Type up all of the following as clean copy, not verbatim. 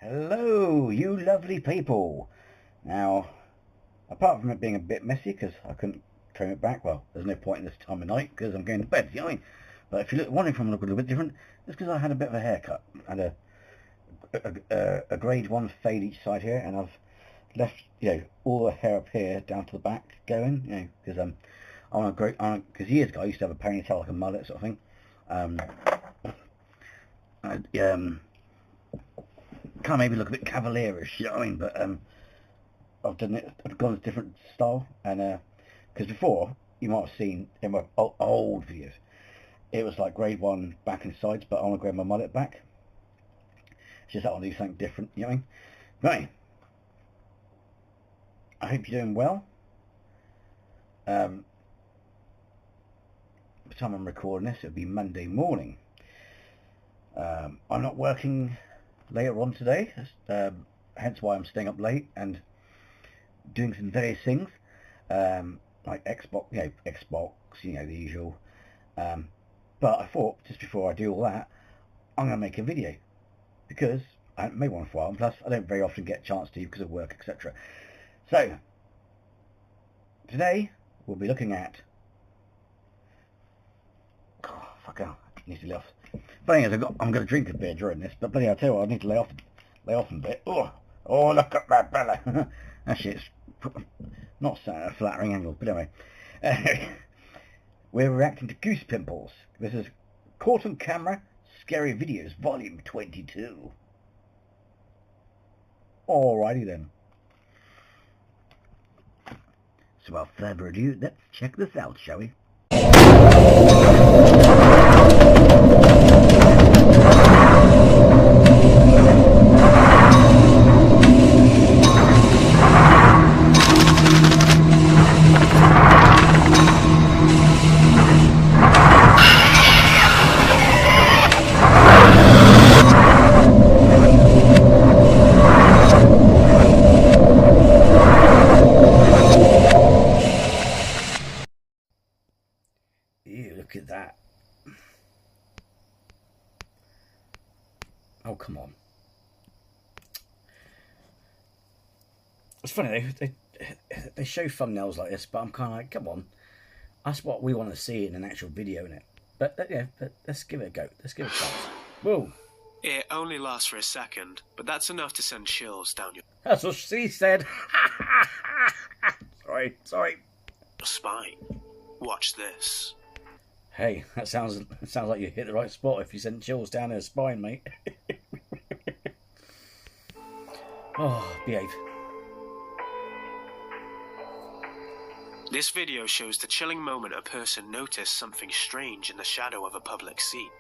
Hello, you lovely people. Now, apart from it being a bit messy because I couldn't trim it back, well, there's no point in this time of night because I'm going to bed, you know what I mean? But if you look, wondering if I'm looking a little bit different, it's because I had a bit of a haircut. I had a grade 1 fade each side here, and I've left, all the hair up here down to the back going, because because years ago I used to have a ponytail like a mullet sort of thing. Kind of maybe look a bit cavalierish, you know what I mean? But I've gone a different style, and because before you might have seen in my old videos, it was like grade 1 back and sides, but I want to grow my mullet back. It's just I want to do something different, you know what I mean? Right. I hope you're doing well. By the time I'm recording this, it'll be Monday morning. I'm not working later on today, hence why I'm staying up late and doing some various things, like Xbox, the usual. But I thought, just before I do all that, I'm going to make a video, because I haven't made one for a while, and plus I don't very often get a chance to because of work, etc. So, today we'll be looking at... Oh, fuck hell, I need to lay off. Funny is, I'm going to drink a beer during this, but bloody, I'll tell you what, I need to lay off a bit. Oh, look at that fella. Actually, it's not at a flattering angle, but anyway. We're reacting to Goose Pimples. This is Caught on Camera, Scary Videos, Volume 22. Alrighty then. So without further ado, let's check this out, shall we? Ew, look at that. Oh, come on. It's funny, they show thumbnails like this, but I'm kind of like, come on. That's what we want to see in an actual video, innit? But let's give it a go. Let's give it a chance. Whoa. It only lasts for a second, but that's enough to send chills down your... That's what she said. Sorry. spine. Watch this. Hey, that sounds like you hit the right spot if you sent chills down her spine, mate. Oh, behave. This video shows the chilling moment a person noticed something strange in the shadow of a public seat.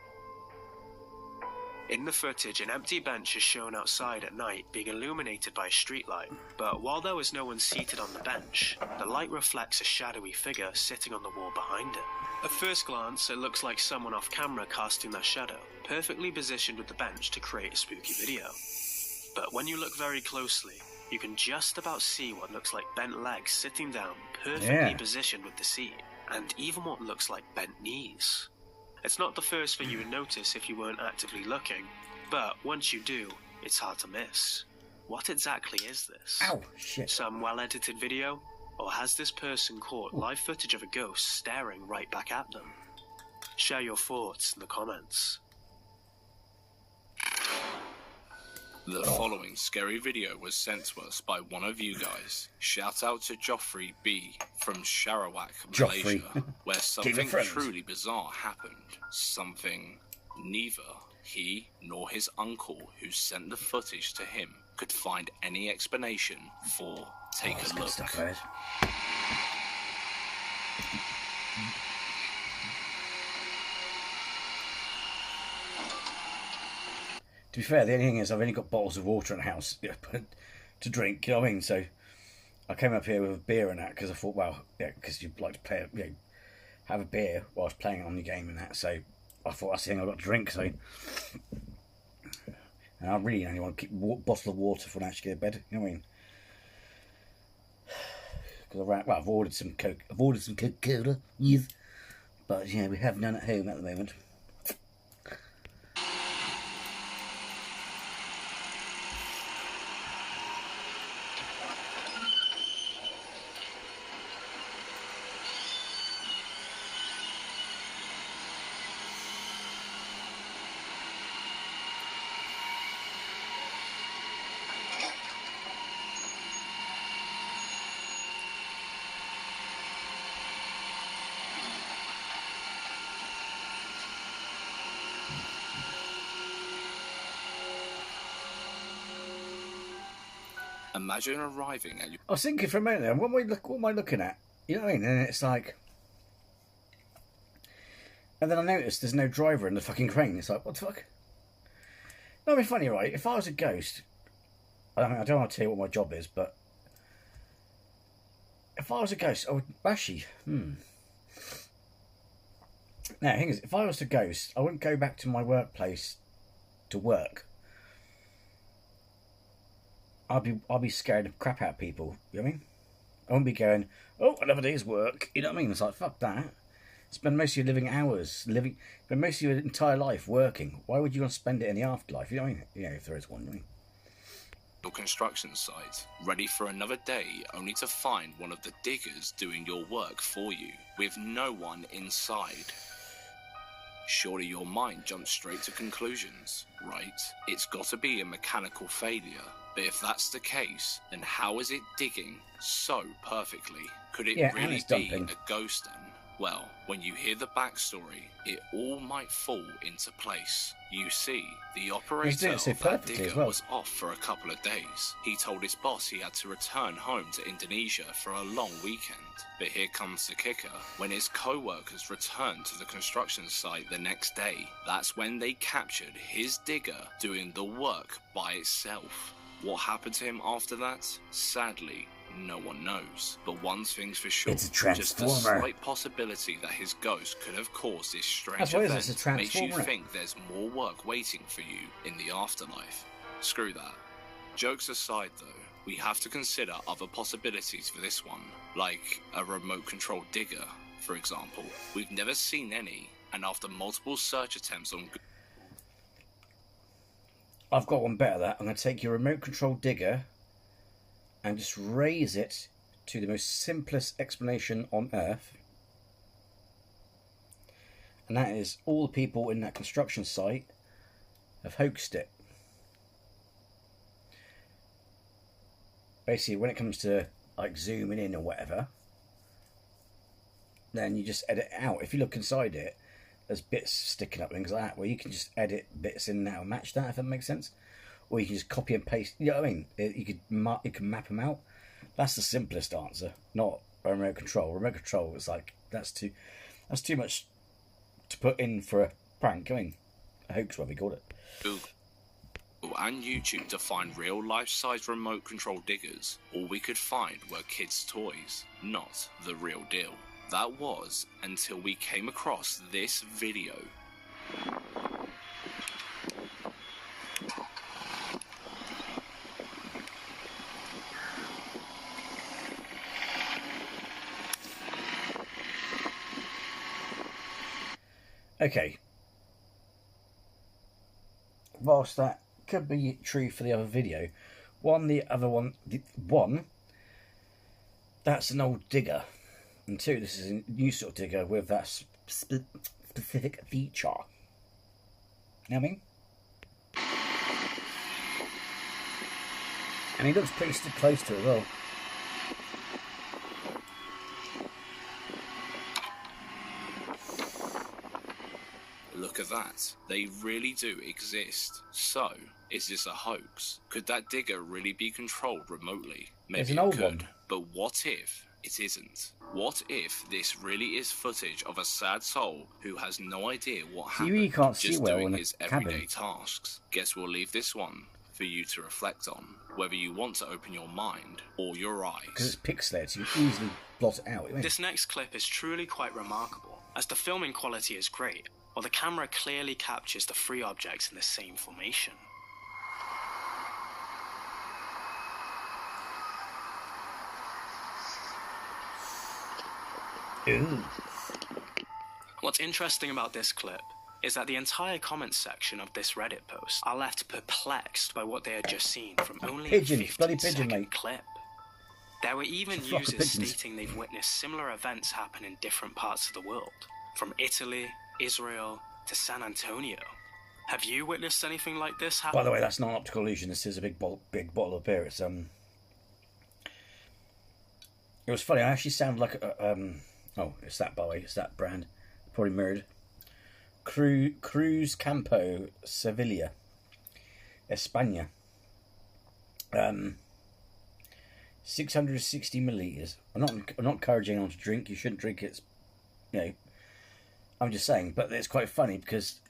In the footage, an empty bench is shown outside at night being illuminated by a streetlight, but while there was no one seated on the bench, the light reflects a shadowy figure sitting on the wall behind it. At first glance, it looks like someone off camera casting their shadow, perfectly positioned with the bench to create a spooky video. But when you look very closely, you can just about see what looks like bent legs sitting down, perfectly positioned with the seat, and even what looks like bent knees. It's not the first thing you would notice if you weren't actively looking, but once you do, it's hard to miss. What exactly is this? Ow, shit. Some well-edited video? Or has this person caught live footage of a ghost staring right back at them? Share your thoughts in the comments. The following scary video was sent to us by one of you guys. Shout out to Joffrey B from Sarawak, Malaysia, where something truly bizarre happened. Something neither he nor his uncle who sent the footage to him could find any explanation for. Take a look. Stuff, guys. To be fair, the only thing is I've only got bottles of water in the house to drink, you know what I mean? So I came up here with a beer and that because I thought, well, because you'd like to play, have a beer whilst playing on the game and that. So I thought that's the thing I've got to drink. So and I really only want to keep a bottle of water for when I actually go to bed, you know what I mean? Because I've ordered some Coke. I've ordered some Coca-Cola, yes. But yeah, we have none at home at the moment. Imagine arriving at your... I was thinking for a minute there, what am I looking at? You know what I mean? And it's like... And then I noticed there's no driver in the fucking crane. It's like, what the fuck? No, it'd be funny, right? If I was a ghost... I mean, I don't want to tell you what my job is, but... If I was a ghost, I would... Actually, Now, the thing is, if I was a ghost, I wouldn't go back to my workplace to work. I'd be scared of crap out of people, you know what I mean? I wouldn't be going, oh, another day's work, you know what I mean? It's like, fuck that. Spend most of your living hours, spend most of your entire life working. Why would you want to spend it in the afterlife? You know what I mean? Yeah, if there is one, you know what I mean? Your construction site, ready for another day, only to find one of the diggers doing your work for you, with no one inside. Surely your mind jumps straight to conclusions, right? It's got to be a mechanical failure. But if that's the case, then how is it digging so perfectly? Could it really be a ghost then? Well, when you hear the backstory, it all might fall into place. You see, the operator of that digger was off for a couple of days. He told his boss he had to return home to Indonesia for a long weekend. But here comes the kicker. When his co-workers returned to the construction site the next day, that's when they captured his digger doing the work by itself. What happened to him after that? Sadly, no one knows. But one thing's for sure, it's a transformer. Just a slight possibility that his ghost could have caused this strange event makes you think there's more work waiting for you in the afterlife. Screw that. Jokes aside though, we have to consider other possibilities for this one, like a remote control digger, for example. We've never seen any, and after multiple search attempts on Google... I've got one better than that. I'm going to take your remote control digger and just raise it to the most simplest explanation on earth. And that is, all the people in that construction site have hoaxed it. Basically, when it comes to like zooming in or whatever, then you just edit it out. If you look inside it, there's bits sticking up, things like that, where you can just edit bits in now and match that, if that makes sense. Or you can just copy and paste. You know what I mean? You can map them out. That's the simplest answer, not a remote control. Remote control is like that's too much to put in for a prank. I mean, a hoax, what we call it. Google and YouTube to find real life-size remote control diggers. All we could find were kids' toys, not the real deal. That was until we came across this video. Okay. Whilst that could be true for the other video, that's an old digger. And two, this is a new sort of digger with that specific feature. You know what I mean? And he looks pretty close to it as well. Look at that. They really do exist. So, is this a hoax? Could that digger really be controlled remotely? Maybe an old it could. one. But what if it isn't? What if this really is footage of a sad soul who has no idea what happened, really can't see just well doing in a his everyday cabin. tasks? Guess we'll leave this one for you to reflect on, whether you want to open your mind or your eyes. Because it's pixelated, so you can easily blot it out. This next clip is truly quite remarkable, as the filming quality is great, while the camera clearly captures the three objects in the same formation. Ooh. What's interesting about this clip is that the entire comment section of this Reddit post are left perplexed by what they had just seen from only a 15-second clip. There were even users stating they've witnessed similar events happen in different parts of the world, from Italy, Israel, to San Antonio. Have you witnessed anything like this happen? By the way, that's not an optical illusion. This is a big bottle of beer. It's It was funny. I actually sound like oh, it's that, by the way. It's that brand. Probably mirrored. Cruz Campo, Sevilla, España. 660 millilitres. I'm not encouraging anyone to drink. You shouldn't drink it. You know, I'm just saying. But it's quite funny because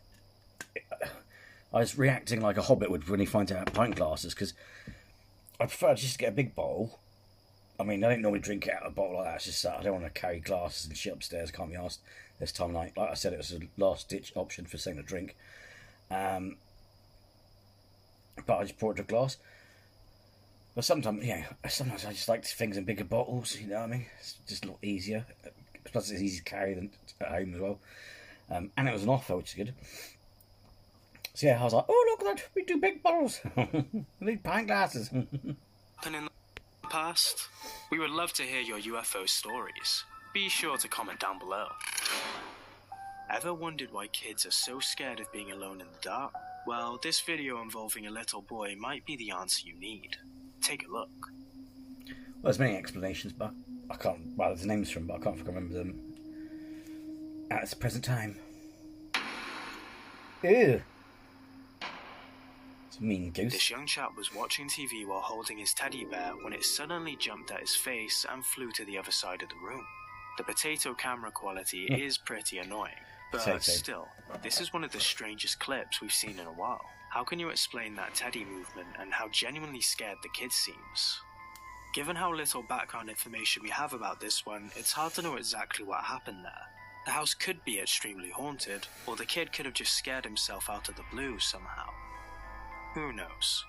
I was reacting like a hobbit would when he finds out pint glasses, because I prefer just to get a big bottle. I mean, I don't normally drink it out of a bottle like that. It's just I don't want to carry glasses and shit upstairs. I can't be asked this time of night. Like I said, it was a last-ditch option for something to drink. But I just poured it to a glass. But sometimes, sometimes I just like things in bigger bottles, you know what I mean? It's just a lot easier. Plus it's easy to carry than at home as well. And it was an offer, which is good. So yeah, I was like, oh, look at that, we do big bottles. We need pint glasses. In the past, we would love to hear your UFO stories. Be sure to comment down below. Ever wondered why kids are so scared of being alone in the dark? Well, this video involving a little boy might be the answer you need. Take a look. Well, there's many explanations, but I can't, well, there's names for them, but I can't remember them at the present time. Ew. It's a mean goose. This young chap was watching TV while holding his teddy bear when it suddenly jumped at his face and flew to the other side of the room. The potato camera quality is pretty annoying, but still, this is one of the strangest clips we've seen in a while. How can you explain that teddy movement and how genuinely scared the kid seems? Given how little background information we have about this one, it's hard to know exactly what happened there. The house could be extremely haunted, or the kid could have just scared himself out of the blue somehow. Who knows?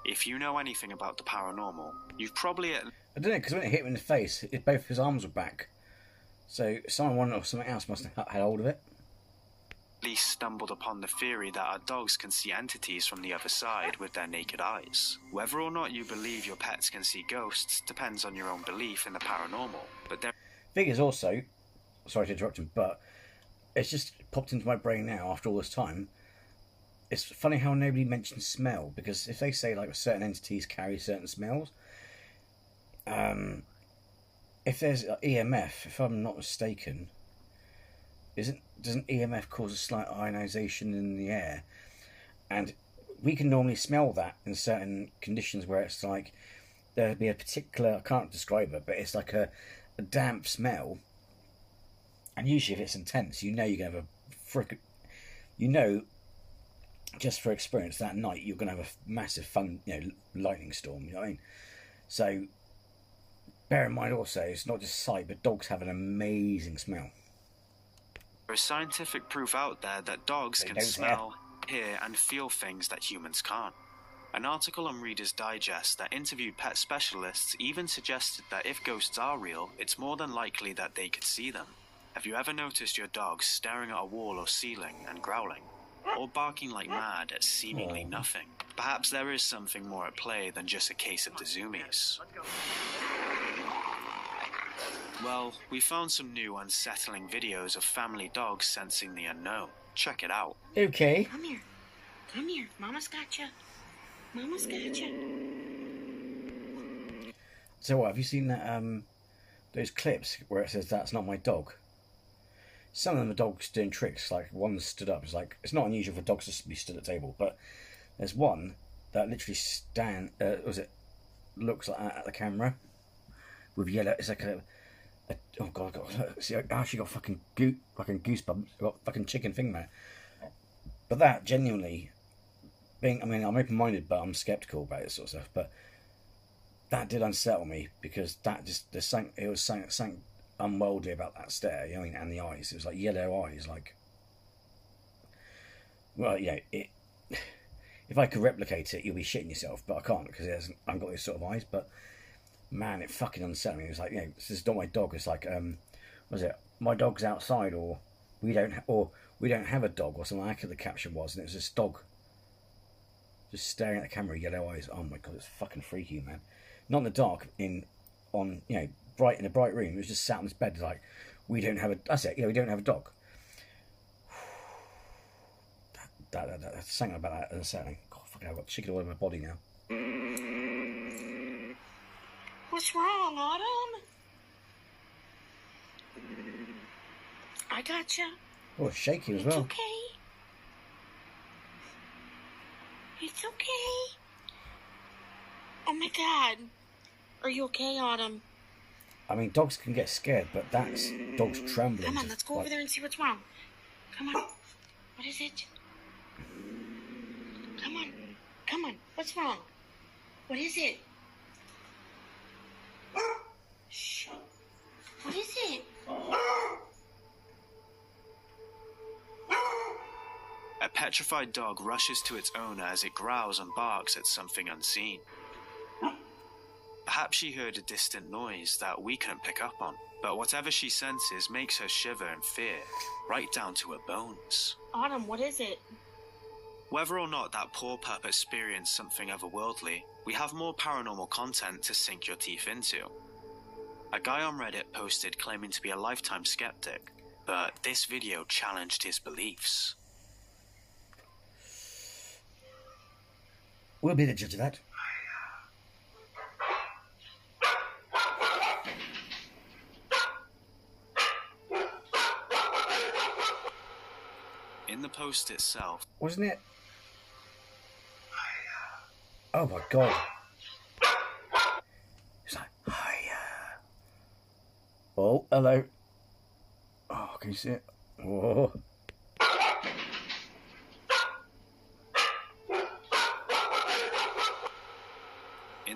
If you know anything about the paranormal, you've probably... I don't know, because when it hit him in the face, both his arms were back. So someone or something else must have had hold of it. At least stumbled upon the theory that our dogs can see entities from the other side with their naked eyes. Whether or not you believe your pets can see ghosts depends on your own belief in the paranormal, but there... Thing is also, sorry to interrupt him, but it's just popped into my brain now after all this time. It's funny how nobody mentions smell, because if they say like certain entities carry certain smells, if there's EMF, if I'm not mistaken, doesn't EMF cause a slight ionisation in the air? And we can normally smell that in certain conditions where it's like there'll be a particular, I can't describe it, but it's like a damp smell. And usually if it's intense, you know you're going to have just for experience that night you're going to have a massive lightning storm, you know what I mean? So bear in mind also, it's not just sight, but dogs have an amazing smell. There is scientific proof out there that dogs can smell, hear and feel things that humans can't. An article on Reader's Digest that interviewed pet specialists even suggested that if ghosts are real, it's more than likely that they could see them. Have you ever noticed your dog staring at a wall or ceiling and growling? Or barking like mad at seemingly nothing? Perhaps there is something more at play than just a case of the zoomies. Well, we found some new unsettling videos of family dogs sensing the unknown. Check it out. Okay. Come here. Come here. Mama's got you. Mama's got you. So what, have you seen that those clips where it says that's not my dog? Some of them are dogs doing tricks, like one stood up. It's not unusual for dogs to be stood at a table, but there's one that literally looks like that at the camera with yellow. It's like oh god, see, I actually got fucking goosebumps. I got fucking chicken thing there. But that genuinely, I'm open-minded, but I'm sceptical about this sort of stuff. But that did unsettle me, because that just it was something unworldly about that stare, you know what I mean, and the eyes. It was like yellow eyes, like. Well, yeah, if I could replicate it, you'll be shitting yourself, but I can't because I haven't got those sort of eyes. But man, it fucking unsettled me. It was like, this is not my dog. It's like, was it my dog's outside, or we don't have a dog, or something like that. The caption was, and it was this dog just staring at the camera, yellow eyes. Oh my god, it's fucking freaky, man. Not in the dark, in a bright room. It was just sat on his bed, like, we don't have a. That's it. We don't have a dog. That's something about that unsettling. God, fucking, I've got chicken all over my body now. What's wrong, Autumn? I got you. Oh, it's shaky as well. It's okay. It's okay. my God. Are you okay, Autumn? I mean, dogs can get scared, but that's dogs trembling. Come on, let's go over there and see what's wrong. Come on. What is it? Come on. Come on. What's wrong? What is it? Shh. What is it? A petrified dog rushes to its owner as it growls and barks at something unseen. Perhaps she heard a distant noise that we couldn't pick up on, but whatever she senses makes her shiver in fear, right down to her bones. Autumn, what is it? Whether or not that poor pup experienced something otherworldly, we have more paranormal content to sink your teeth into. A guy on Reddit posted claiming to be a lifetime skeptic, but this video challenged his beliefs. We'll be the judge of that. In the post itself, wasn't it? Oh my God. It's like, hiya. Oh, hello. Oh, can you see it? Whoa.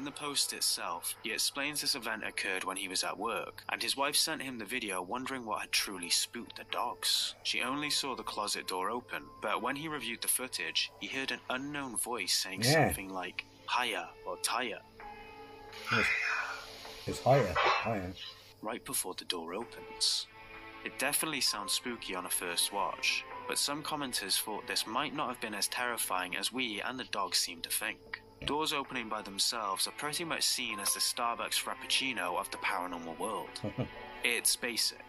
in the post itself, he explains this event occurred when he was at work, and his wife sent him the video wondering what had truly spooked the dogs. She only saw the closet door open, but when he reviewed the footage, he heard an unknown voice saying something like, "Hiya" or "Taya." It's higher. Right before the door opens. It definitely sounds spooky on a first watch, but some commenters thought this might not have been as terrifying as we and the dogs seem to think. Doors opening by themselves are pretty much seen as the Starbucks Frappuccino of the paranormal world. It's basic.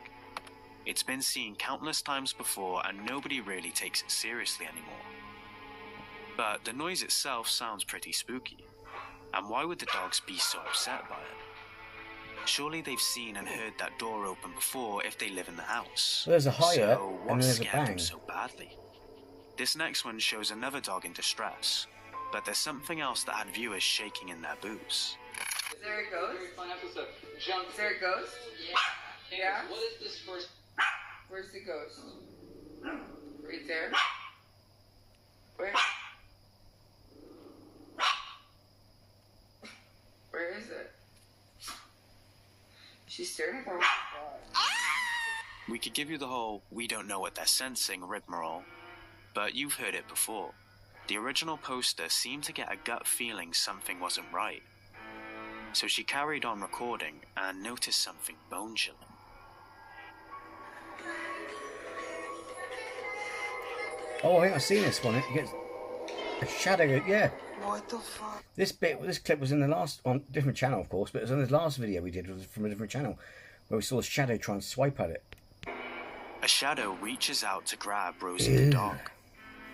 It's been seen countless times before and nobody really takes it seriously anymore. But the noise itself sounds pretty spooky. And why would the dogs be so upset by it? Surely they've seen and heard that door open before if they live in the house. There's a higher so and there's a scared bang. them so badly? This next one shows another dog in distress, but there's something else that had viewers shaking in their boots. Is there a ghost? Is there a ghost? Yeah. What is this first? Where's the ghost? Right there. Where? Where is it? She's staring at her. We could give you the whole "we don't know what they're sensing" rigmarole, but you've heard it before. The original poster seemed to get a gut feeling something wasn't right. So she carried on recording and noticed something bone-chilling. Oh, I think I've seen this one. It gets a shadow. Yeah. What the fuck? This clip was in the last, on a different channel, of course, but it was on the last video we did from a different channel, where we saw a shadow try and swipe at it. A shadow reaches out to grab Rosie the dog.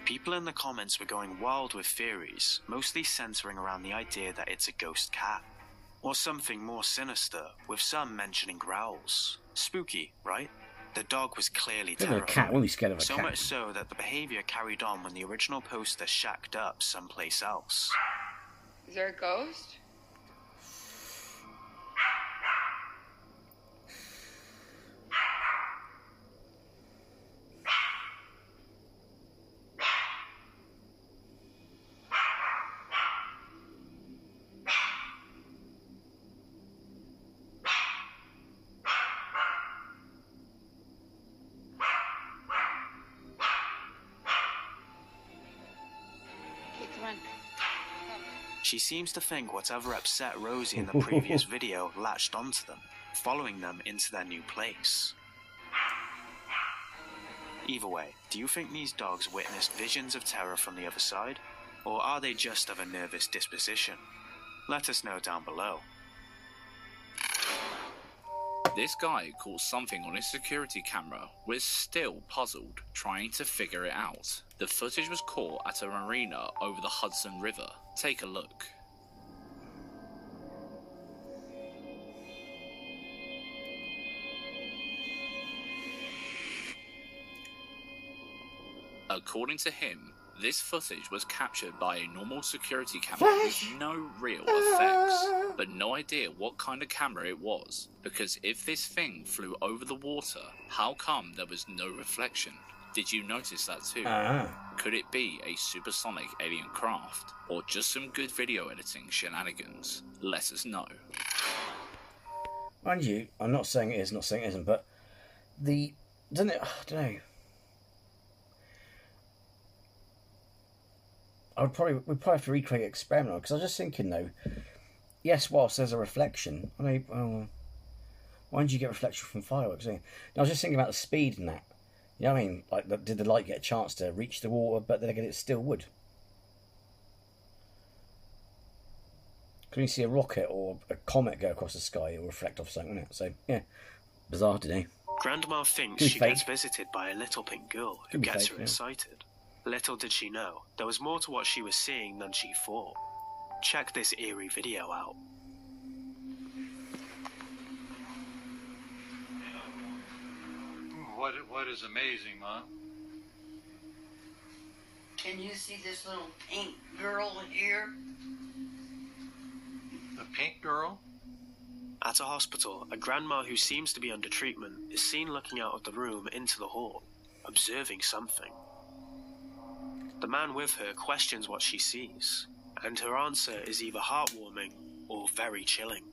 People in the comments were going wild with theories, mostly centering around the idea that it's a ghost cat. Or something more sinister, with some mentioning growls. Spooky, right? The dog was clearly terrified. A cat, we'll be scared of a so cat. much so that the behavior carried on when the original poster shacked up someplace else. Is there a ghost? She seems to think whatever upset Rosie in the previous video latched onto them, following them into their new place. Either way, do you think these dogs witnessed visions of terror from the other side? Or are they just of a nervous disposition? Let us know down below. This guy caught something on his security camera, was still puzzled, trying to figure it out. The footage was caught at a marina over the Hudson River. Take a look. According to him, This footage was captured by a normal security camera with no real effects, but no idea what kind of camera it was, because if this thing flew over the water, how come there was no reflection? Did you notice that too? Could it be a supersonic alien craft, or just some good video editing shenanigans? Let us know. Mind you, I'm not saying it is, not saying it isn't, but doesn't it, I don't know. We'd probably have to recreate an experiment, because I was just thinking though, yes, whilst there's a reflection, I mean, why did you get reflection from fireworks? I was just thinking about the speed and that. You know what I mean? Like, did the light get a chance to reach the water, but then again it still would. Can you see a rocket or a comet go across the sky or reflect off something, wouldn't it? So, yeah, bizarre today. Grandma thinks she gets visited by a little pink girl who gets her excited. Little did she know, there was more to what she was seeing than she thought. Check this eerie video out. What is amazing, Mom? Can you see this little pink girl here? The pink girl? At a hospital, a grandma who seems to be under treatment is seen looking out of the room into the hall, observing something. The man with her questions what she sees, and her answer is either heartwarming or very chilling.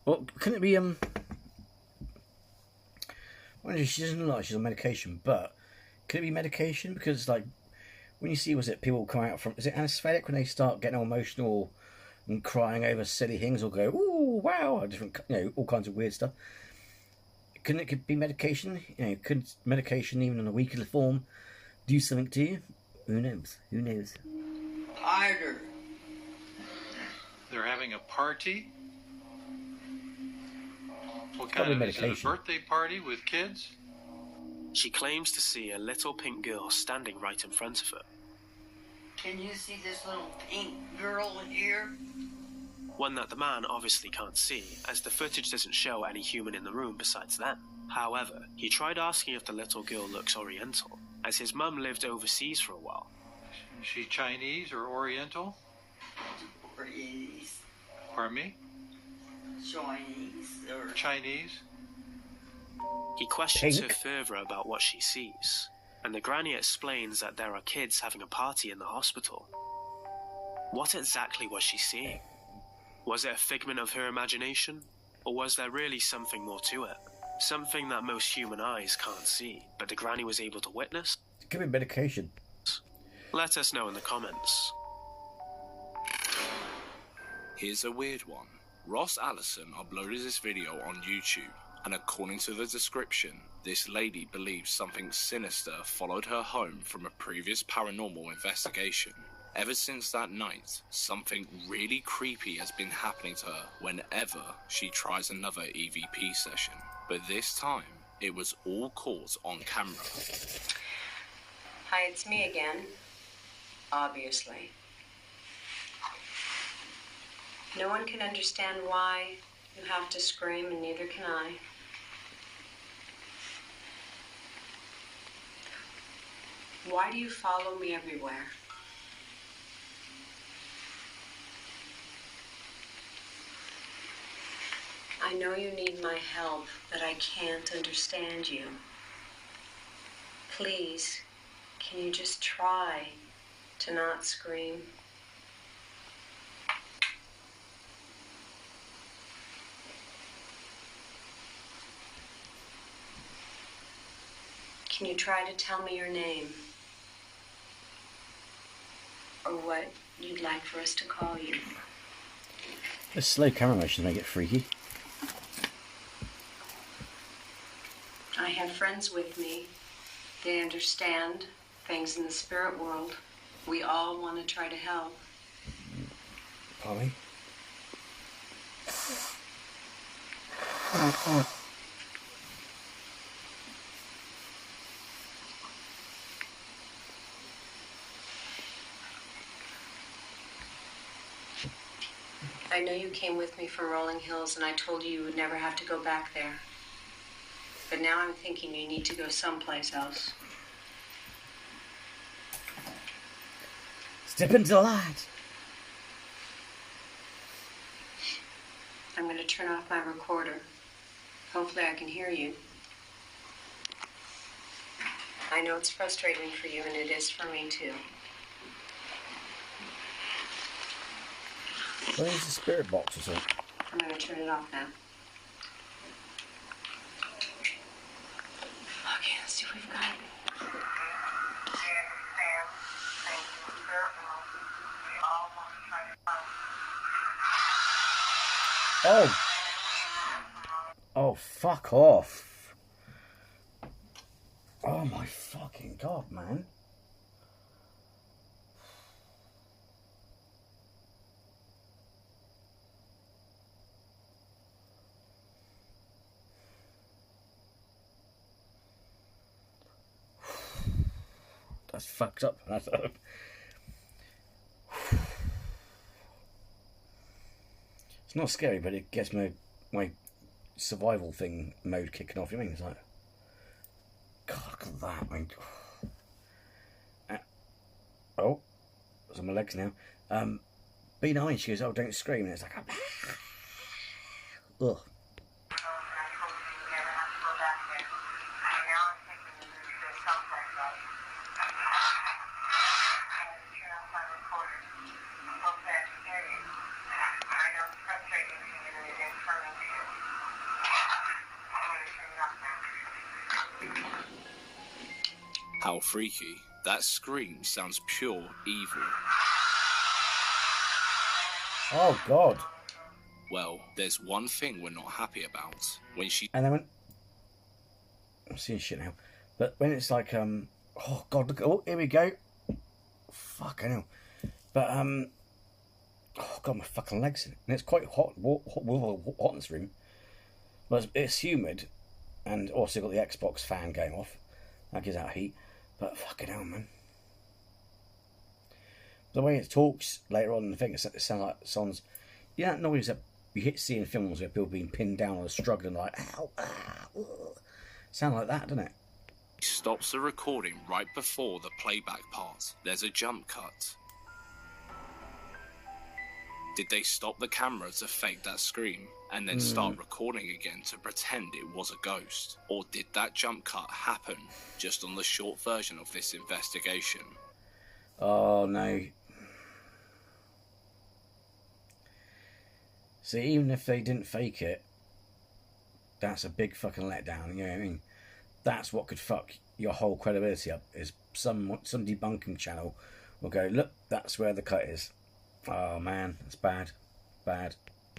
Well, couldn't it be, well, she doesn't look like she's on medication, but could it be medication? Because, like, when you see, people come out from, is it anesthetic when they start getting all emotional and crying over silly things, or go, ooh, wow, different, all kinds of weird stuff. Couldn't it be medication? Could medication, even in a weaker form, do something to you? Who knows? Who knows? Harder. They're having a party? What kind of medication? Is it a birthday party with kids? She claims to see a little pink girl standing right in front of her. Can you see this little pink girl here? One that the man obviously can't see, as the footage doesn't show any human in the room besides them. However, he tried asking if the little girl looks Oriental, as his mum lived overseas for a while. Is she Chinese or Oriental? Chinese. Pardon me? Chinese. Or... Chinese? He questions her further about what she sees, and the granny explains that there are kids having a party in the hospital. What exactly was she seeing? Was it a figment of her imagination, or was there really something more to it? Something that most human eyes can't see, but the granny was able to witness? Give me medication. Let us know in the comments. Here's a weird one. Ross Allison uploaded this video on YouTube, and according to the description, this lady believes something sinister followed her home from a previous paranormal investigation. Ever since that night, something really creepy has been happening to her whenever she tries another EVP session. But this time, it was all caught on camera. Hi, it's me again. Obviously. No one can understand why you have to scream, and neither can I. Why do you follow me everywhere? I know you need my help, but I can't understand you. Please, can you just try to not scream? Can you try to tell me your name? Or what you'd like for us to call you? The slow camera motion make it freaky. I have friends with me. They understand things in the spirit world. We all want to try to help. Polly? I know you came with me from Rolling Hills, and I told you you would never have to go back there. But now I'm thinking you need to go someplace else. Step into the light. I'm going to turn off my recorder. Hopefully I can hear you. I know it's frustrating for you, and it is for me too. Where's the spirit box or something? I'm going to turn it off now. Okay, let's see what we've got. Oh! Oh, fuck off. Oh my fucking god, man. That's fucked up. It's not scary, but it gets my survival thing mode kicking off. You know what I mean? It's like, God, look at that. I mean, oh, it's on my legs now. B9, she goes, oh, don't scream. And it's like, ugh. How freaky. That scream sounds pure evil. Oh, God. Well, there's one thing we're not happy about. When she... And then when... I'm seeing shit now. But when it's like, oh, God, look... Oh, here we go. Fucking hell. But, oh, God, my fucking legs in it. And it's quite hot in this room. But it's humid. And also got the Xbox fan going off. That gives out heat. But fucking hell, man. The way it talks later on in the thing, it sounds like songs. You know that noise that you see in films where people being pinned down or struggling like, ow, ow, sound like that, doesn't it? Stops the recording right before the playback part. There's a jump cut. Did they stop the camera to fake that scream and then start recording again to pretend it was a ghost? Or did that jump cut happen just on the short version of this investigation? Oh, no. See, even if they didn't fake it, that's a big fucking letdown, you know what I mean? That's what could fuck your whole credibility up, is some debunking channel will go, look, that's where the cut is. Oh man, that's bad. Bad.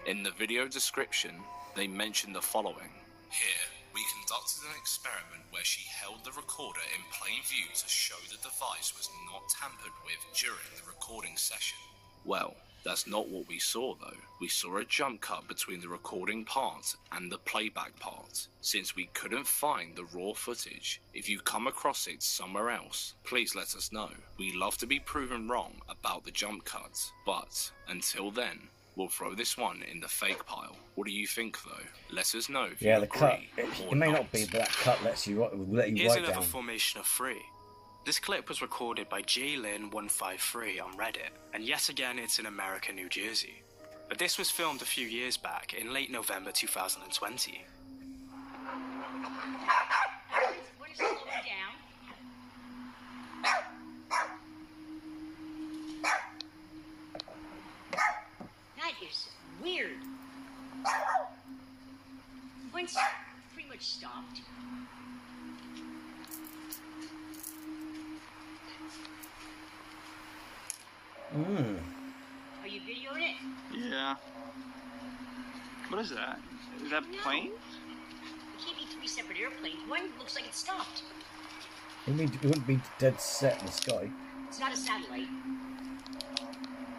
In the video description, they mention the following. Here, we conducted an experiment where she held the recorder in plain view to show the device was not tampered with during the recording session. Well, that's not what we saw though. We saw a jump cut between the recording part and the playback part. Since we couldn't find the raw footage, if you come across it somewhere else, please let us know. We love to be proven wrong about the jump cuts, but until then, we'll throw this one in the fake pile. What do you think though? Let us know if you the agree cut, it may not be, but that cut lets you let you Here's write another down. formation of three. This clip was recorded by JLyn153 on Reddit, and yet again it's in America, New Jersey. But this was filmed a few years back in late November 2020. What is slowing down? That is weird. Once pretty much stopped. Are you videoing it? Yeah. What is that? Is that No. planes? It can't be three separate airplanes. One looks like it stopped. It wouldn't be dead set in the sky. It's not a satellite.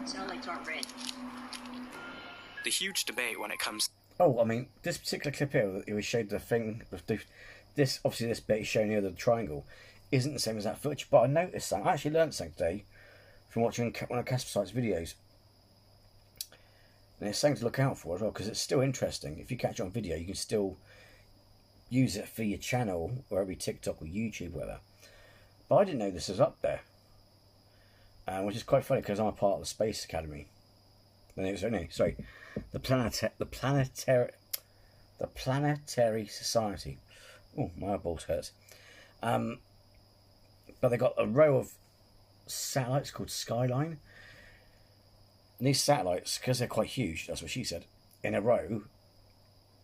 Satellites aren't red. The huge debate when it comes Oh, I mean, this particular clip here, it was showed the thing, this obviously this bit is showing here the triangle, isn't the same as that footage. But I noticed something. I actually learned something today from watching one of Casper Site's videos. And it's something to look out for as well, because it's still interesting. If you catch it on video, you can still use it for your channel, or every TikTok or YouTube, whatever. But I didn't know this was up there. which is quite funny because I'm a part of the Space Academy. The Planetary Society. Oh, my eyeballs hurts. But they got a row of satellites called Skyline. And these satellites, because they're quite huge, that's what she said, in a row,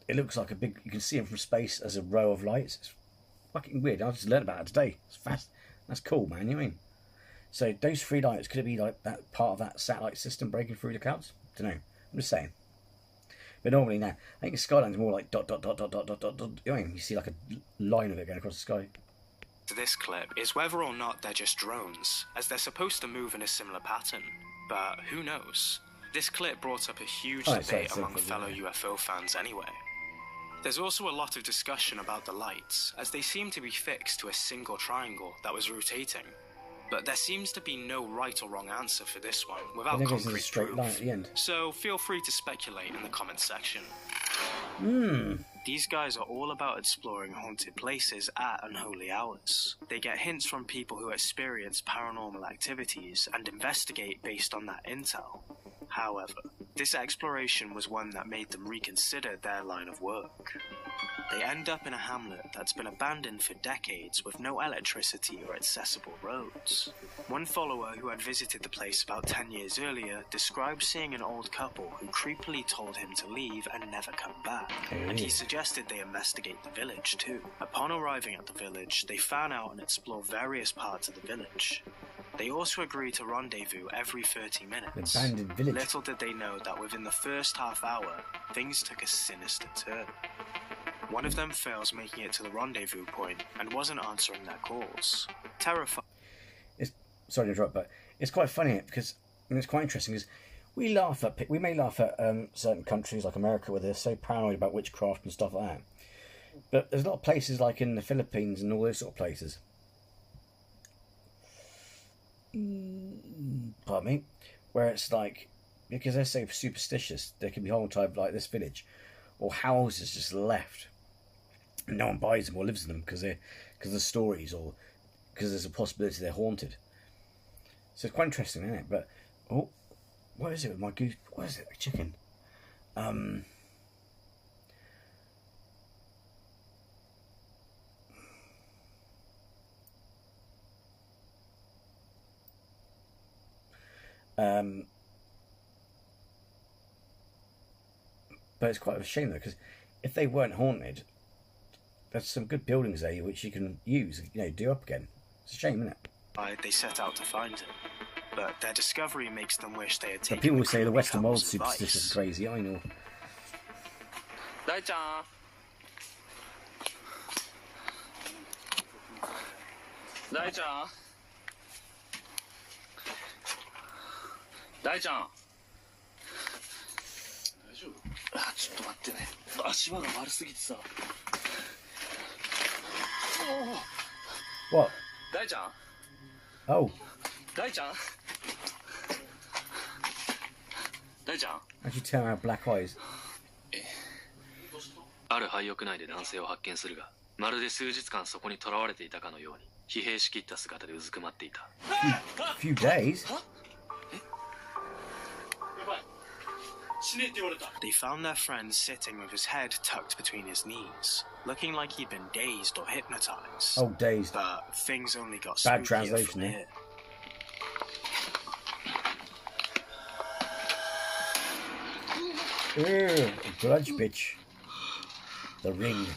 it looks like a big, you can see them from space as a row of lights. It's fucking weird. I just learned about it today. It's fast. That's cool, man. You know what I mean? So those 3 lights, could it be like that part of that satellite system breaking through the clouds? Don't know. I'm just saying. But normally now, I think the skyline's more like dot, dot, dot, dot, dot, dot, dot, dot. You know what I mean? You see like a line of it going across the sky. This clip is whether or not they're just drones, as they're supposed to move in a similar pattern. But who knows? This clip brought up a huge debate among fellow UFO fans anyway. There's also a lot of discussion about the lights, as they seem to be fixed to a single triangle that was rotating. But there seems to be no right or wrong answer for this one, without concrete straight proof. line at the end. So feel free to speculate in the comments section. These guys are all about exploring haunted places at unholy hours. They get hints from people who experience paranormal activities and investigate based on that intel. However, this exploration was one that made them reconsider their line of work. They end up in a hamlet that's been abandoned for decades with no electricity or accessible roads. One follower who had visited the place about 10 years earlier described seeing an old couple who creepily told him to leave and never come back, and he suggested they investigate the village too. Upon arriving at the village, they fan out and explore various parts of the village. They also agreed to rendezvous every 30 minutes. Abandoned village. Little did they know that within the first half hour, things took a sinister turn. One of them fails making it to the rendezvous point and wasn't answering their calls. Terrified. Sorry to interrupt, but it's quite funny because it's quite interesting because we may laugh at certain countries like America where they're so paranoid about witchcraft and stuff like that. But there's a lot of places like in the Philippines and all those sort of places. Pardon me, where it's like, because they're so superstitious, there can be whole time like this village or houses just left and no one buys them or lives in them because of the stories or because there's a possibility they're haunted. So it's quite interesting, isn't it? But oh, what is it with my goose? What is it? A chicken? But it's quite a shame though, because if they weren't haunted, there's some good buildings there which you can use, do up again. It's a shame, isn't it? They set out to find him, but their discovery makes them wish they had taken. But people say the Western world's superstitious and crazy. I know. Dai-chan. Dai-chan. Dai-chan. ちょっと待ってね。足場が悪すぎてさ。What? 大ちゃん Oh. 大ちゃん大ちゃん How'd you turn out black eyes? ある廃屋内で男性を発見するが、まるで数日間そこに囚われていたかのように疲弊しきった姿でうずくまっていた。Few days? They found their friend sitting with his head tucked between his knees, looking like he'd been dazed or hypnotized. Oh, dazed. But things only got bad spookier translation from there. A grudge bitch. The ring.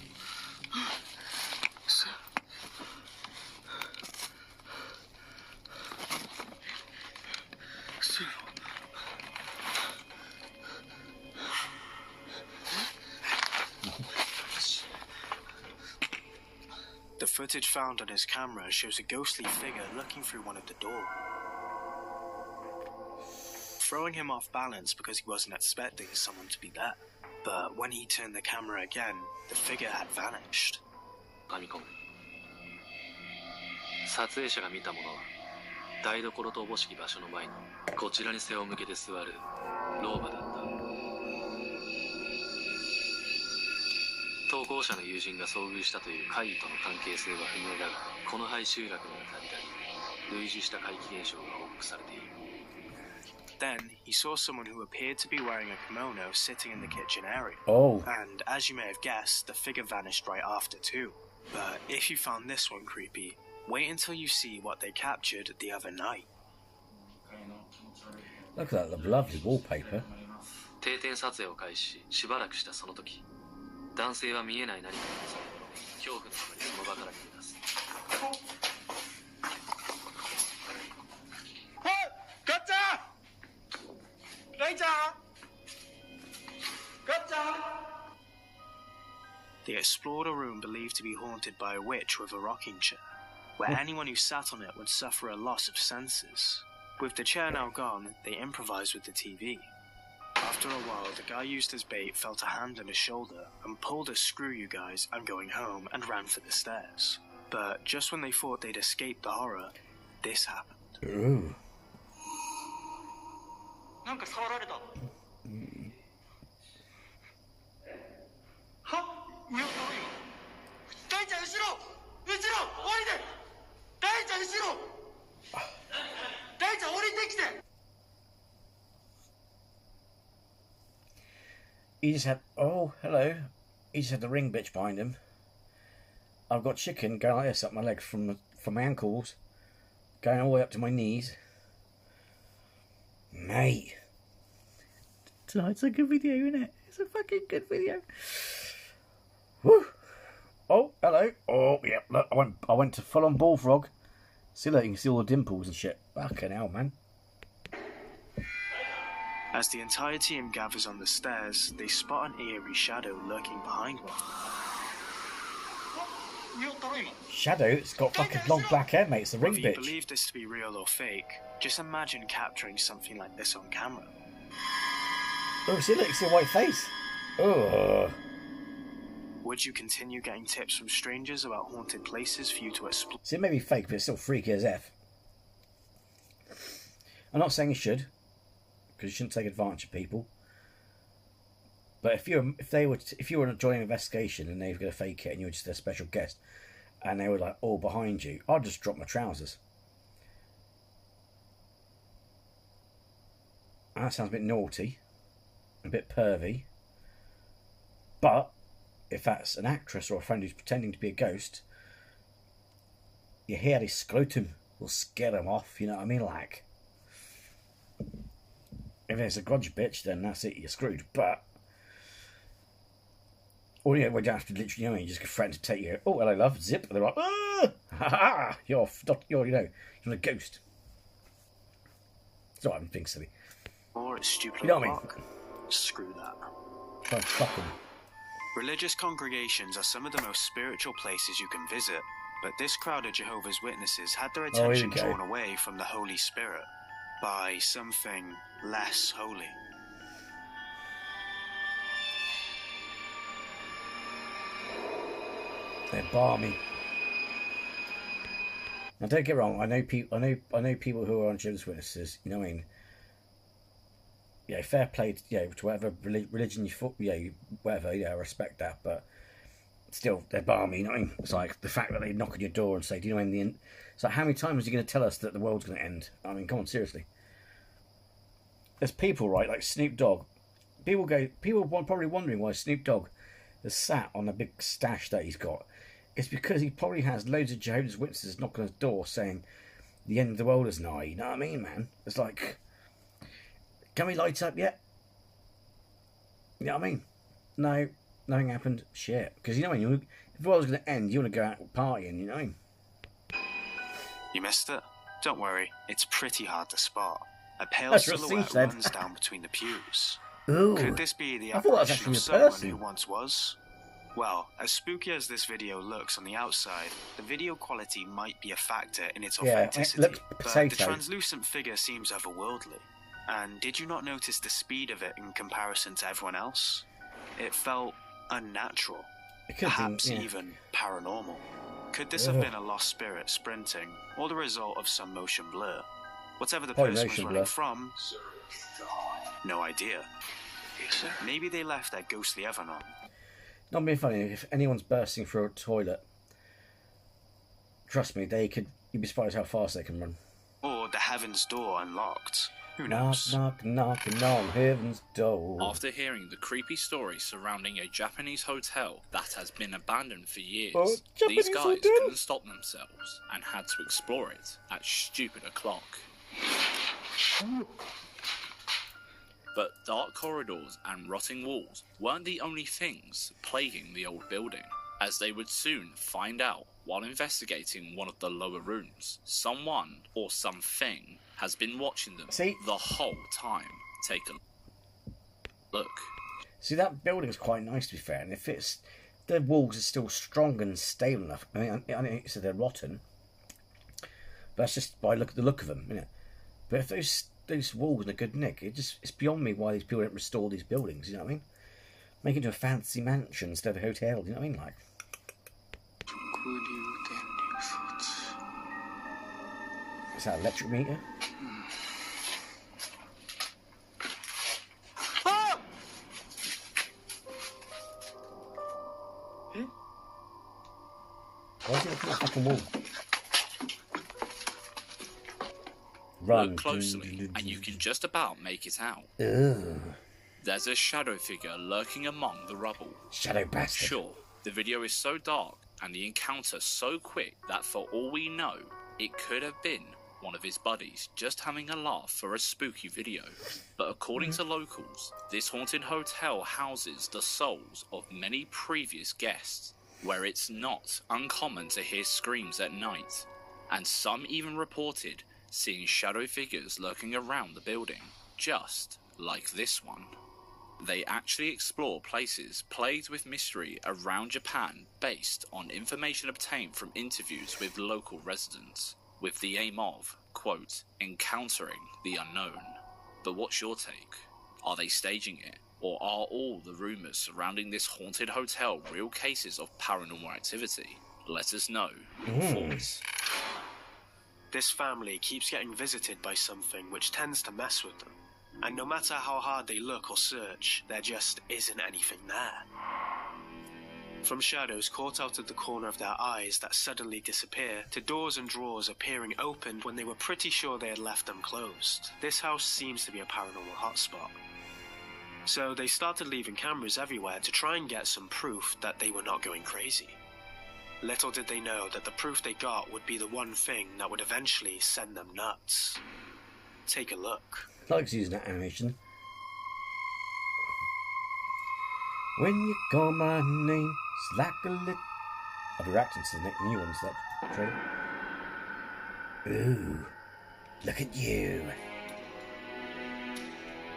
The footage found on his camera shows a ghostly figure looking through one of the doors, throwing him off balance because he wasn't expecting someone to be there. But when he turned the camera again, the figure had vanished. 撮影者が見たものは台所とおぼしき場所の前にこちらに背を向けて座る老婆だった。投稿者の友人が遭遇したという怪異との関係性は不明だが、この廃集落にはたびたび類似した怪奇現象が起クされている。 Then he saw someone who appeared to be wearing a kimono sitting in the kitchen area. Oh. And as you may have guessed, the figure vanished right after too. But if you found this one creepy, wait until you see what they captured the other night. Look at that lovely wallpaper. 定点撮影を開始し、しばらくしたその時、男性は見えない何かに襲われ、恐怖のあまりその場から逃げ出す。ガッチャー！レイちゃん！ガッチャー！ They explored a room believed to be haunted by a witch with a rocking chair, where anyone who sat on it would suffer a loss of senses. With the chair now gone, they improvised with the TV. After a while, the guy used as bait felt a hand on his shoulder and pulled a "screw you guys, I'm going home" and ran for the stairs. But just when they thought they'd escaped the horror, this happened. Ooh. なんか触られた。は？上を通るよ。大ちゃん後ろ！後ろ！降りて！大ちゃん後ろ！大ちゃん降りてきて！ He just had, oh, hello. He just had the ring bitch behind him. I've got chicken going like this up my legs from my ankles, going all the way up to my knees. Mate. Tonight's a good video, isn't it? It's a fucking good video. Woo. Oh, hello. Oh, yeah. Look, I went to full on bullfrog. See, look, you can see all the dimples and shit. Fucking hell, man. As the entire team gathers on the stairs, they spot an eerie shadow lurking behind one. Shadow? It's got fucking long black hair, mate. It's the ring Whether bitch. you believe this to be real or fake, just imagine capturing something like this on camera. Oh, see, look, you see a white face. Oh. Would you continue getting tips from strangers about haunted places for you to explore? See, it may be fake, but it's still freaky as F. I'm not saying you should, because you shouldn't take advantage of people. But if you were joining an investigation and they were going to fake it and you were just their special guest, and they were like all behind you, I'd just drop my trousers. And that sounds a bit naughty, a bit pervy. But if that's an actress or a friend who's pretending to be a ghost, your hairy scrotum will scare them off. You know what I mean? Like, if it's a grudge bitch, then that's it, you're screwed. But, or you know, we don't have to literally, you know, you just get a friend to take you, oh, hello, love, zip, and they're like, ah, ha ha, you're, you're a ghost. It's not, I'm being silly. Or it's stupid. You know what I mean? Screw that. Try and fuck them. Religious congregations are some of the most spiritual places you can visit, but this crowd of Jehovah's Witnesses had their attention drawn away from the Holy Spirit by something less holy. They're balmy. Now, don't get wrong. I know people who are on Jehovah's Witnesses. You know what I mean? Yeah, fair play. To whatever religion whatever. I respect that. But still, they're balmy. You know what I mean? It's like the fact that they knock on your door and say, "Do you know when It's like, how many times are you going to tell us that the world's going to end? I mean, come on, seriously. There's people, right, like Snoop Dogg. People are probably wondering why Snoop Dogg has sat on a big stash that he's got. It's because he probably has loads of Jehovah's Witnesses knocking on his door saying the end of the world is nigh. You know what I mean, man? It's like, can we light up yet? You know what I mean? No, nothing happened. Shit. Because you know when if the world's going to end, you want to go out partying, you know what I mean? You missed it? Don't worry, it's pretty hard to spot. A pale silhouette runs down between the pews. Ooh. Could this be the apparition of someone who once was? Well, as spooky as this video looks on the outside, the video quality might be a factor in its authenticity, but the translucent figure seems otherworldly. And did you not notice the speed of it in comparison to everyone else? It felt unnatural, perhaps even paranormal. Could this have been a lost spirit sprinting, or the result of some motion blur? Whatever the person was running from, no idea. Maybe they left their ghostly Evanon. Not being funny, if anyone's bursting through a toilet, trust me, you'd be surprised how fast they can run. Or the heaven's door unlocked. Who knows? Knock, knock, knocking on heaven's door. After hearing the creepy story surrounding a Japanese hotel that has been abandoned for years, these guys couldn't stop themselves and had to explore it at stupid o'clock. But dark corridors and rotting walls weren't the only things plaguing the old building, as they would soon find out while investigating one of the lower rooms. Someone or something has been watching them the whole time. Take a look. See, that building's quite nice, to be fair, and if the walls are still strong and stable enough, I mean so they're rotten, but that's just by the look of them, isn't it? But if those walls in a good nick, it's beyond me why these people don't restore these buildings, you know what I mean? Make it into a fancy mansion instead of a hotel, you know what I mean? Like, is that an electric meter? Why is it looking at the fucking wall? Run. Look closely, and you can just about make it out. Ugh. There's a shadow figure lurking among the rubble. Shadow bastard. Sure, the video is so dark and the encounter so quick that for all we know, it could have been one of his buddies just having a laugh for a spooky video. But according to locals, this haunted hotel houses the souls of many previous guests, where it's not uncommon to hear screams at night, and some even reported seeing shadow figures lurking around the building, just like this one. They actually explore places plagued with mystery around Japan based on information obtained from interviews with local residents, with the aim of, quote, encountering the unknown. But what's your take? Are they staging it? Or are all the rumours surrounding this haunted hotel real cases of paranormal activity? Let us know your thoughts. This family keeps getting visited by something which tends to mess with them. And no matter how hard they look or search, there just isn't anything there. From shadows caught out of the corner of their eyes that suddenly disappear, to doors and drawers appearing opened when they were pretty sure they had left them closed. This house seems to be a paranormal hotspot. So they started leaving cameras everywhere to try and get some proof that they were not going crazy. Little did they know that the proof they got would be the one thing that would eventually send them nuts. Take a look. I like using that animation. When you call my name, it's like a lit. I'll be reacting to the new ones, that trailer. Ooh, look at you.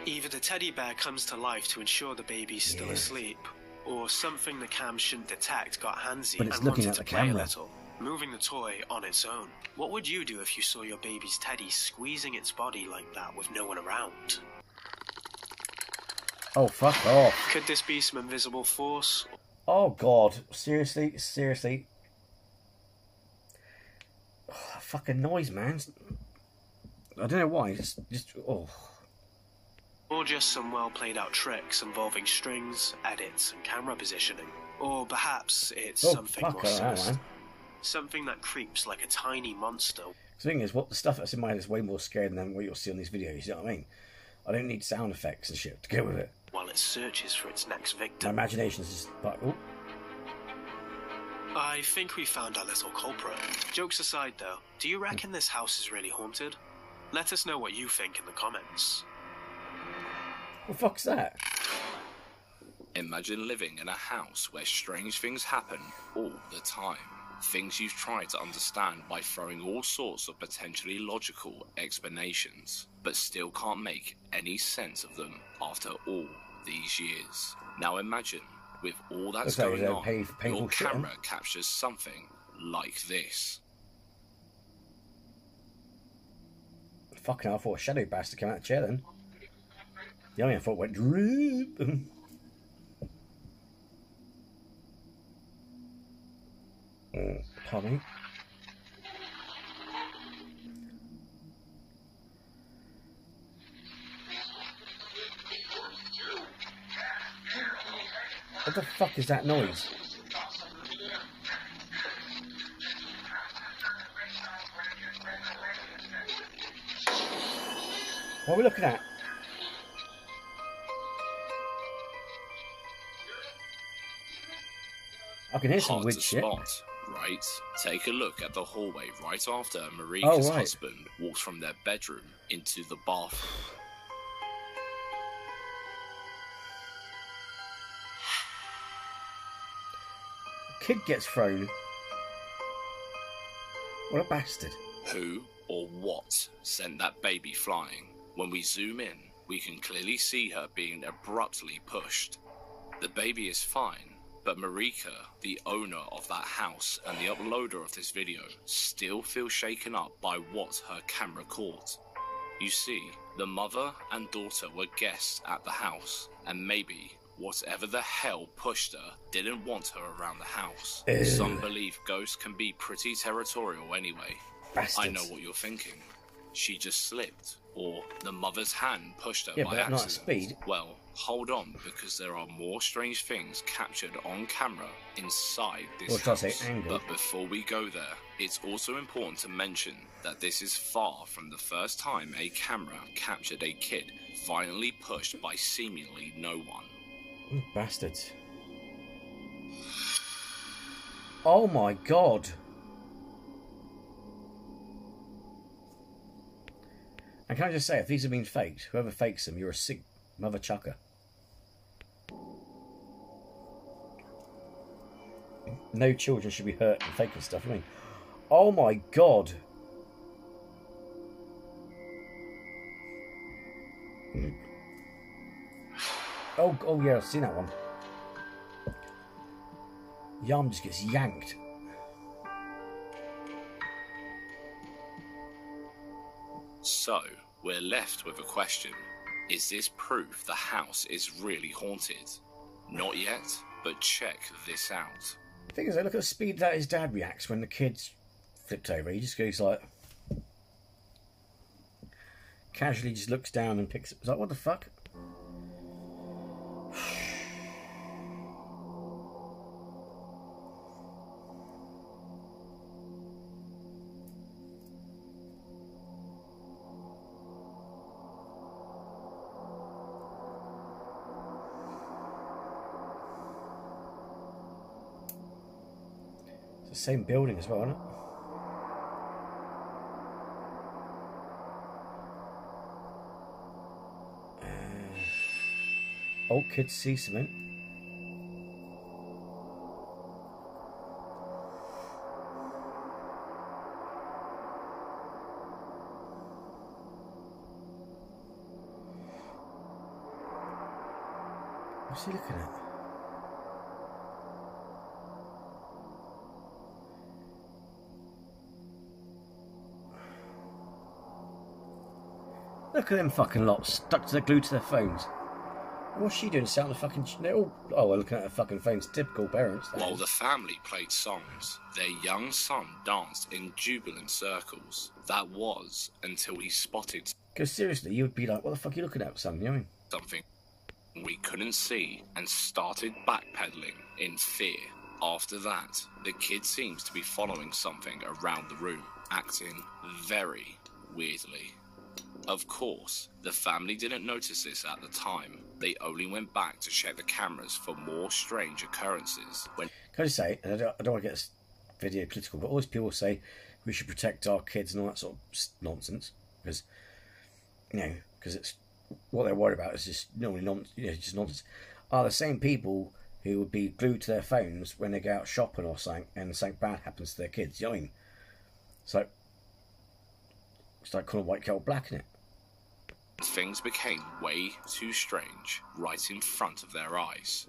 Either the teddy bear comes to life to ensure the baby's still asleep, or something the cam shouldn't detect got handsy and wanted to play a little, moving the toy on its own. What would you do if you saw your baby's teddy squeezing its body like that with no one around? Oh, fuck off. Could this be some invisible force? Oh, God. Seriously? Seriously? Oh, that fucking noise, man. I don't know why. Just oh. Or just some well played out tricks involving strings, edits, and camera positioning. Or perhaps it's something more sinister. Something that creeps like a tiny monster. The thing is, the stuff that's in my head is way more scary than what you'll see on these videos, you know what I mean? I don't need sound effects and shit to go with it. While it searches for its next victim. My imagination's just like, oh. I think we found our little culprit. Jokes aside though, do you reckon this house is really haunted? Let us know what you think in the comments. What the fuck's that? Imagine living in a house where strange things happen all the time. Things you've tried to understand by throwing all sorts of potentially logical explanations, but still can't make any sense of them after all these years. Now imagine, with all that's going on, your camera captures something like this. Fucking hell, I thought a shadow bastard came out of the chair then. Yeah, I thought it went drip. Pardon me. What the fuck is that noise? What are we looking at? I can hear some weird shit. Spot, right? Take a look at the hallway right after Marika's husband walks from their bedroom into the bathroom. Kid gets thrown. What a bastard. Who or what sent that baby flying? When we zoom in, we can clearly see her being abruptly pushed. The baby is fine, but Marika, the owner of that house and the uploader of this video, still feels shaken up by what her camera caught. You see, the mother and daughter were guests at the house, and maybe whatever the hell pushed her didn't want her around the house. Ew. Some believe ghosts can be pretty territorial anyway. Bastards. I know what you're thinking. She just slipped, or the mother's hand pushed her by but accident. not at speed. Well, hold on, because there are more strange things captured on camera inside this house. But before we go there, it's also important to mention that this is far from the first time a camera captured a kid violently pushed by seemingly no one. Bastards. Oh my god. And can I just say, if these have been faked, whoever fakes them, you're a sick mother chucker. No children should be hurt in faking stuff. I mean, oh my god. Oh yeah, I've seen that one. The arm just gets yanked. So, we're left with a question. Is this proof the house is really haunted? Not yet, but check this out. The thing is, look at the speed that his dad reacts when the kid's flipped over. He just goes like... casually just looks down and picks it. It's like, what the fuck? It's the same building as well, isn't it? Old kids see something. What's he looking at? Look at them fucking lots stuck to the glue to their phones. What's she doing? Sat on the fucking... They're all... Oh, we're looking at their fucking phones. Typical parents. While the family played songs, their young son danced in jubilant circles. That was until he spotted... Because seriously, you would be like, what the fuck are you looking at, son? You know what I mean? Something we couldn't see and started backpedaling in fear. After that, the kid seems to be following something around the room, acting very weirdly. Of course, the family didn't notice this at the time. They only went back to check the cameras for more strange occurrences. When Can I just say, and I don't want to get this video political, but all these people say we should protect our kids and all that sort of nonsense, because, you know, because it's what they're worried about is just normally just nonsense. Are the same people who would be glued to their phones when they go out shopping or something, and something bad happens to their kids. You know what I mean? So it's like calling white kettle black, isn't it? Things became way too strange right in front of their eyes.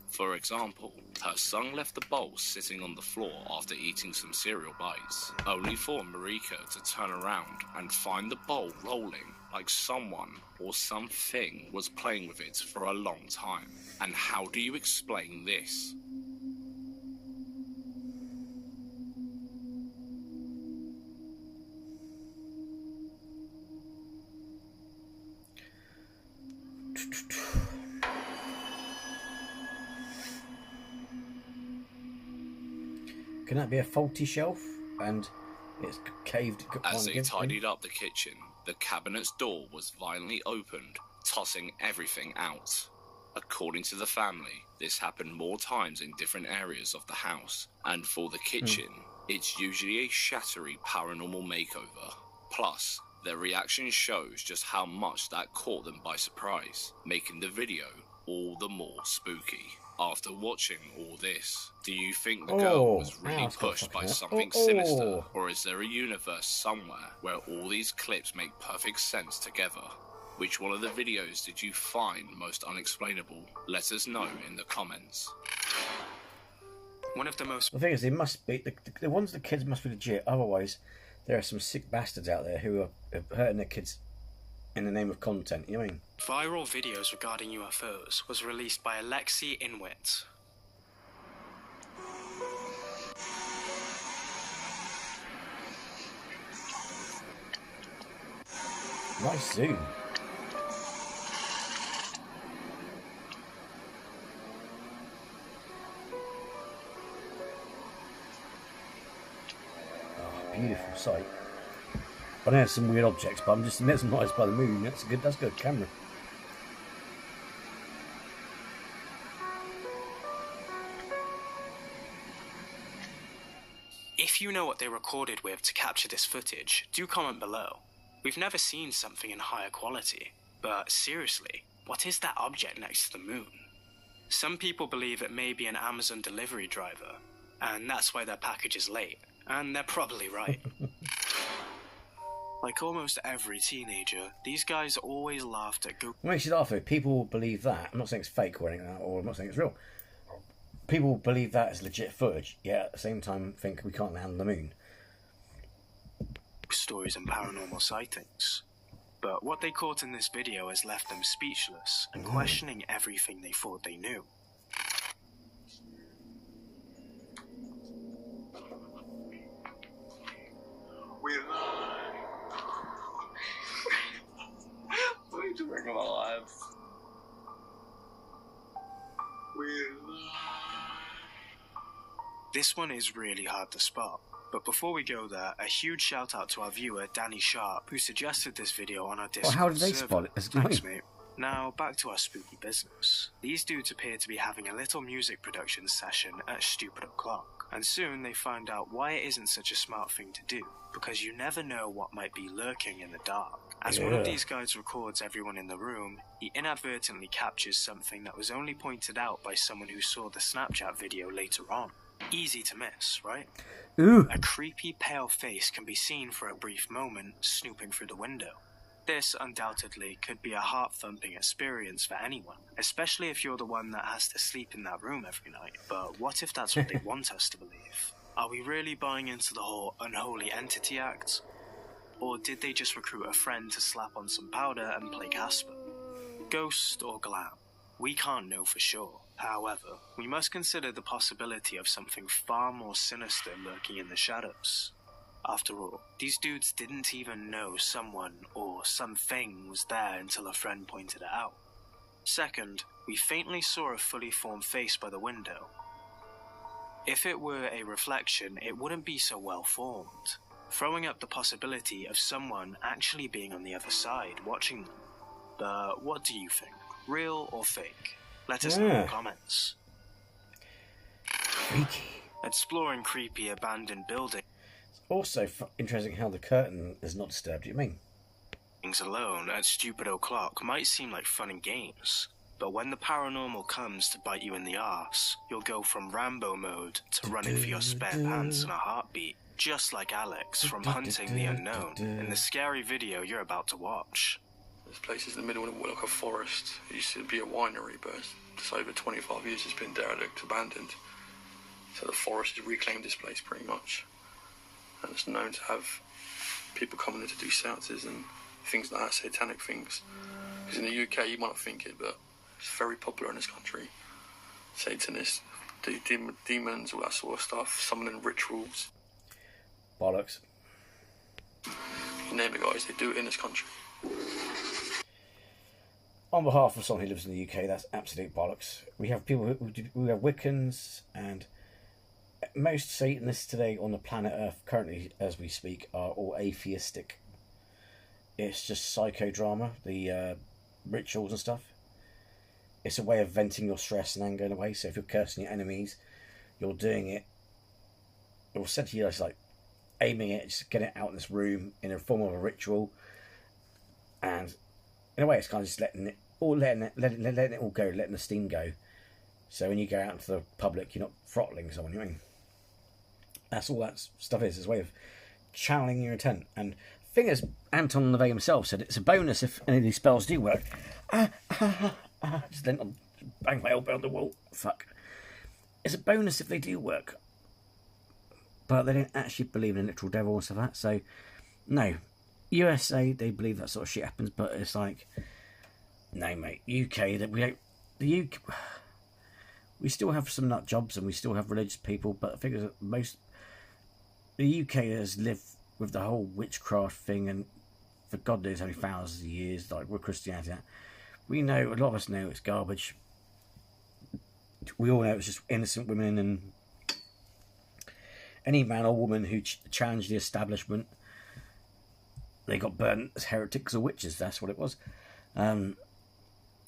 For example, her son left the bowl sitting on the floor after eating some cereal bites, only for Marika to turn around and find the bowl rolling like someone or something was playing with it for a long time. And how do you explain this? Can that be a faulty shelf and it's caved? As they tidied up the kitchen, the cabinet's door was violently opened, tossing everything out. According to the family, this happened more times in different areas of the house, and for the kitchen, it's usually a shattery paranormal makeover. Plus, their reaction shows just how much that caught them by surprise, making the video all the more spooky. After watching all this, do you think the girl was really pushed by something sinister, or is there a universe somewhere where all these clips make perfect sense together? Which one of the videos did you find most unexplainable? Let us know in the comments. One of the most... The thing is, they must be... The ones the kids must be legit, otherwise there are some sick bastards out there who are hurting their kids in the name of content, you know what I mean? Viral videos regarding UFOs was released by Alexei Inwit. Nice zoom. Oh, beautiful sight. I know there's some weird objects, but I'm just mesmerised by the moon. That's good camera. If you know what they recorded with to capture this footage, do comment below. We've never seen something in higher quality, but seriously, what is that object next to the moon? Some people believe it may be an Amazon delivery driver, and that's why their package is late, and they're probably right. Like almost every teenager, these guys always laughed at What makes you laugh though? People believe that. I'm not saying it's fake or anything like that, or I'm not saying it's real. People believe that as legit footage, yet at the same time think we can't land on the moon. Stories and paranormal sightings. But what they caught in this video has left them speechless and questioning everything they thought they knew. We're live. What are you doing alive? We're live. This one is really hard to spot. But before we go there, a huge shout out to our viewer Danny Sharp, who suggested this video on our Discord server. Well, how did they spot it? Thanks, mate. Now, back to our spooky business. These dudes appear to be having a little music production session at Stupid O'Clock, and soon they find out why it isn't such a smart thing to do, because you never know what might be lurking in the dark. As one of these guys records everyone in the room, he inadvertently captures something that was only pointed out by someone who saw the Snapchat video later on. Easy to miss, right? Ooh. A creepy pale face can be seen for a brief moment snooping through the window. This undoubtedly could be a heart-thumping experience for anyone, especially if you're the one that has to sleep in that room every night. But what if that's what they want us to believe? Are we really buying into the whole unholy entity act? Or did they just recruit a friend to slap on some powder and play Casper? Ghost or glam? We can't know for sure. However, we must consider the possibility of something far more sinister lurking in the shadows. After all, these dudes didn't even know someone or something was there until a friend pointed it out. Second, we faintly saw a fully formed face by the window. If it were a reflection, it wouldn't be so well formed, throwing up the possibility of someone actually being on the other side watching them. But what do you think? Real or fake? Let us know in the comments. Freaky. Exploring creepy abandoned buildings. Also interesting how the curtain is not disturbed, you mean? Things alone at Stupid O'Clock might seem like fun and games, but when the paranormal comes to bite you in the arse, you'll go from Rambo mode to running for your spare pants in a heartbeat, just like Alex from Hunting the Unknown in the scary video you're about to watch. This place is in the middle of like a forest. It used to be a winery, but it's over 25 years it's been derelict, abandoned. So the forest has reclaimed this place pretty much. And it's known to have people coming in to do seances and things like that, satanic things. Because in the UK you might not think it, but it's very popular in this country. Satanists, demons, all that sort of stuff, summoning rituals. Bollocks. You name it, guys, they do it in this country. On behalf of someone who lives in the UK, that's absolute bollocks. We have people who have Wiccans, and most Satanists today on the planet Earth, currently as we speak, are all atheistic. It's just psychodrama, the rituals and stuff. It's a way of venting your stress and anger in a way. So if you're cursing your enemies, you're doing it. It will said to you, it's like aiming it, just get it out in this room in a form of a ritual. And in a way, it's kind of just letting it all go, letting the steam go. So when you go out into the public, you're not throttling someone. You know what I mean? That's all that stuff is. It's a way of channeling your intent. And the thing is, Anton LaVey himself said it's a bonus if any of these spells do work. Just then bang my elbow on the wall. Fuck. It's a bonus if they do work. But they don't actually believe in a literal devil and stuff like that. So, no. USA, they believe that sort of shit happens, but it's like, no, mate. UK, that we don't. The UK, we still have some nut jobs and we still have religious people, but I think the UK has lived with the whole witchcraft thing, and for God knows how many thousands of years, like with Christianity, we know, a lot of us know it's garbage. We all know it's just innocent women, and any man or woman who challenged the establishment, they got burnt as heretics or witches. That's what it was.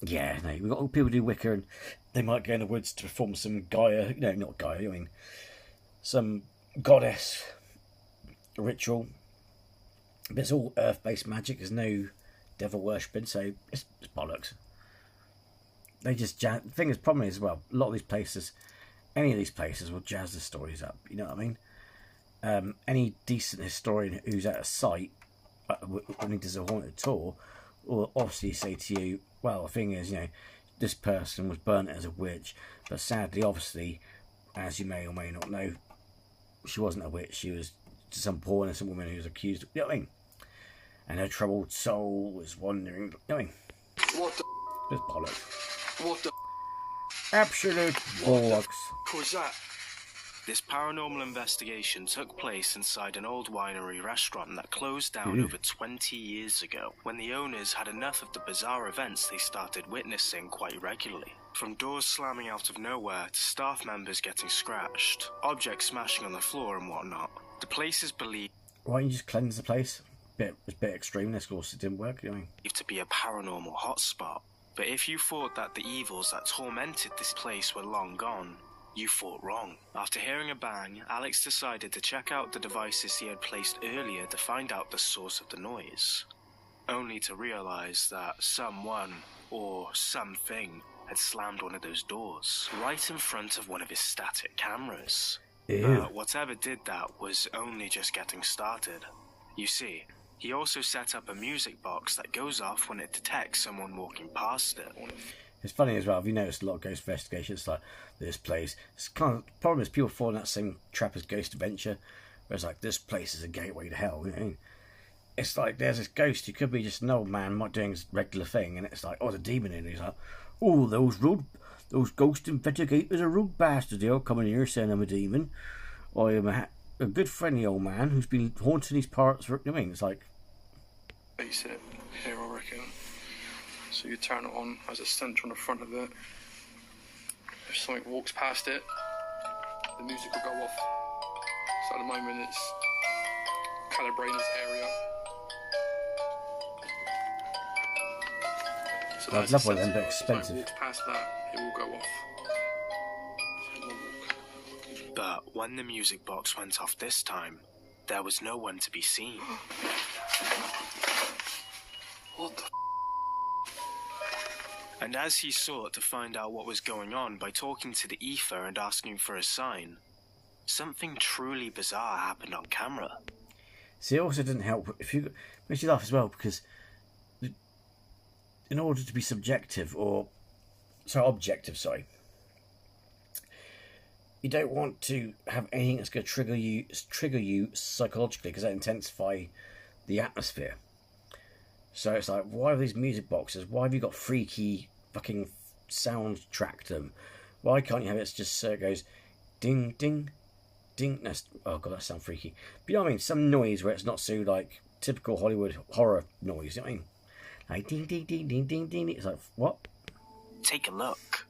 Yeah, no, we've got people do Wicca, and they might go in the woods to perform some Gaia, not Gaia, I mean, some goddess ritual. But it's all earth-based magic. There's no devil worshipping, so it's bollocks. They just the thing is, problem is, well, a lot of these places, any of these places will jazz the stories up. You know what I mean? Any decent historian who's at a site when he does a haunted tour will obviously say to you, well, the thing is, this person was burnt as a witch, but sadly, obviously, as you may or may not know, she wasn't a witch. She was some poor innocent woman who was accused of, you know what I mean? And her troubled soul was wandering, you know what I mean? What the? It's bollocks. What the? Absolute bollocks. What was that? This paranormal investigation took place inside an old winery restaurant that closed down over 20 years ago, when the owners had enough of the bizarre events they started witnessing quite regularly. From doors slamming out of nowhere to staff members getting scratched, objects smashing on the floor and whatnot. The place is believed... Why don't you just cleanse the place? It's a bit extreme, of course it didn't work, you know what I mean? To be a paranormal hotspot. But if you thought that the evils that tormented this place were long gone, you thought wrong. After hearing a bang, Alex decided to check out the devices he had placed earlier to find out the source of the noise, only to realize that someone or something had slammed one of those doors right in front of one of his static cameras. But whatever did that was only just getting started. You see, he also set up a music box that goes off when it detects someone walking past it. It's funny as well, have you noticed a lot of ghost investigations, like this place, it's kind of, the problem is people fall in that same trap as Ghost Adventure, where it's like, this place is a gateway to hell, you know what I mean? It's like, there's this ghost who could be just an old man doing his regular thing, and it's like, oh, there's a demon in it. He's like, oh, those ghost investigators are rude bastards, they'll come in here saying I'm a demon. I am a good friendly old man who's been haunting these parts for, you know what I mean? It's like... Base it here, I reckon. So you turn it on as a sensor on the front of it. If something walks past it, the music will go off. So at the moment it's calibrating this area. So I'd love one of them, but expensive. If something walks past that, it will go off. But when the music box went off this time, there was no one to be seen. What the? And as he sought to find out what was going on by talking to the ether and asking for a sign, something truly bizarre happened on camera. See, it also didn't help, makes you laugh as well, because in order to be objective, you don't want to have anything that's going to trigger you psychologically, because that intensify the atmosphere. So it's like, why are these music boxes? Why have you got freaky fucking sound track them? Why can't you have it just so it goes ding, ding, ding? Oh god, that sounds freaky. But you know what I mean? Some noise where it's not so like typical Hollywood horror noise. You know what I mean? Like ding, ding, ding, ding, ding, ding. It's like, what? Take a look.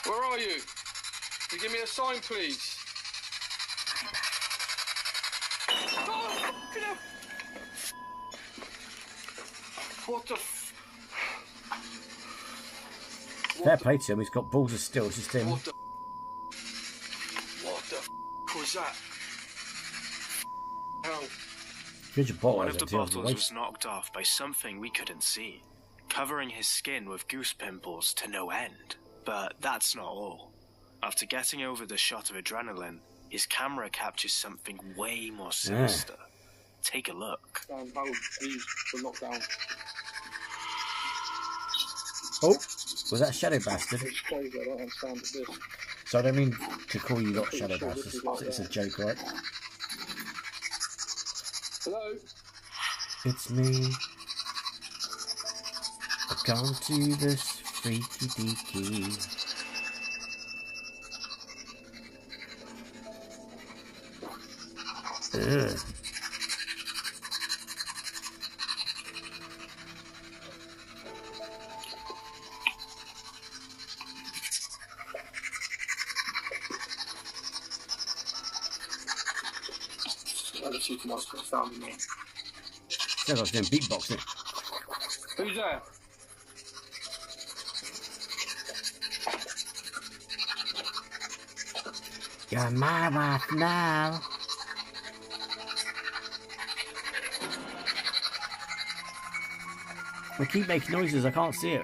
Where are you? Can you give me a sign, please? Oh, What the Fair play to him, he's got balls of steel, it's just him. What the was that? Hell. One of the bottles was knocked off by something we couldn't see, covering his skin with goose pimples to no end. But that's not all. After getting over the shot of adrenaline, his camera captures something way more sinister. Take a look. Oh, was that Shadow Bastard? So I don't mean to call you lot Shadow Bastards, it's a joke, right? Hello? It's me. I've gone to this freaky deaky. Ugh. Sounds like I was doing beatboxing. Who's there? You're my wife now. I keep making noises, I can't see it.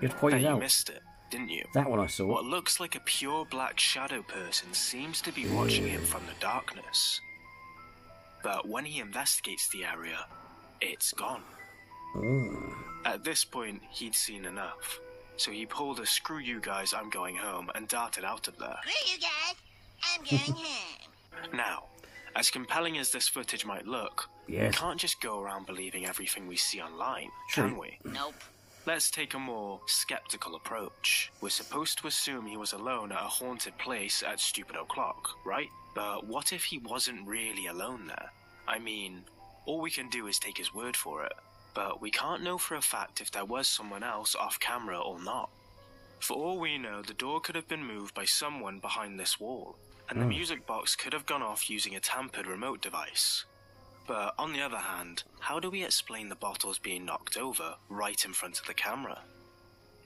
You have to point it out. You missed it, didn't you? That one I saw. What looks like a pure black shadow person seems to be watching him from the darkness. But when he investigates the area, it's gone. At this point, he'd seen enough. So he pulled a "screw you guys, I'm going home" and darted out of there. Screw you guys, I'm going home. Now, as compelling as this footage might look, we can't just go around believing everything we see online, can we? Nope. Let's take a more skeptical approach. We're supposed to assume he was alone at a haunted place at stupid o'clock, right? But what if he wasn't really alone there? I mean, all we can do is take his word for it. But we can't know for a fact if there was someone else off camera or not. For all we know, the door could have been moved by someone behind this wall, and the music box could have gone off using a tampered remote device. But on the other hand, how do we explain the bottles being knocked over right in front of the camera?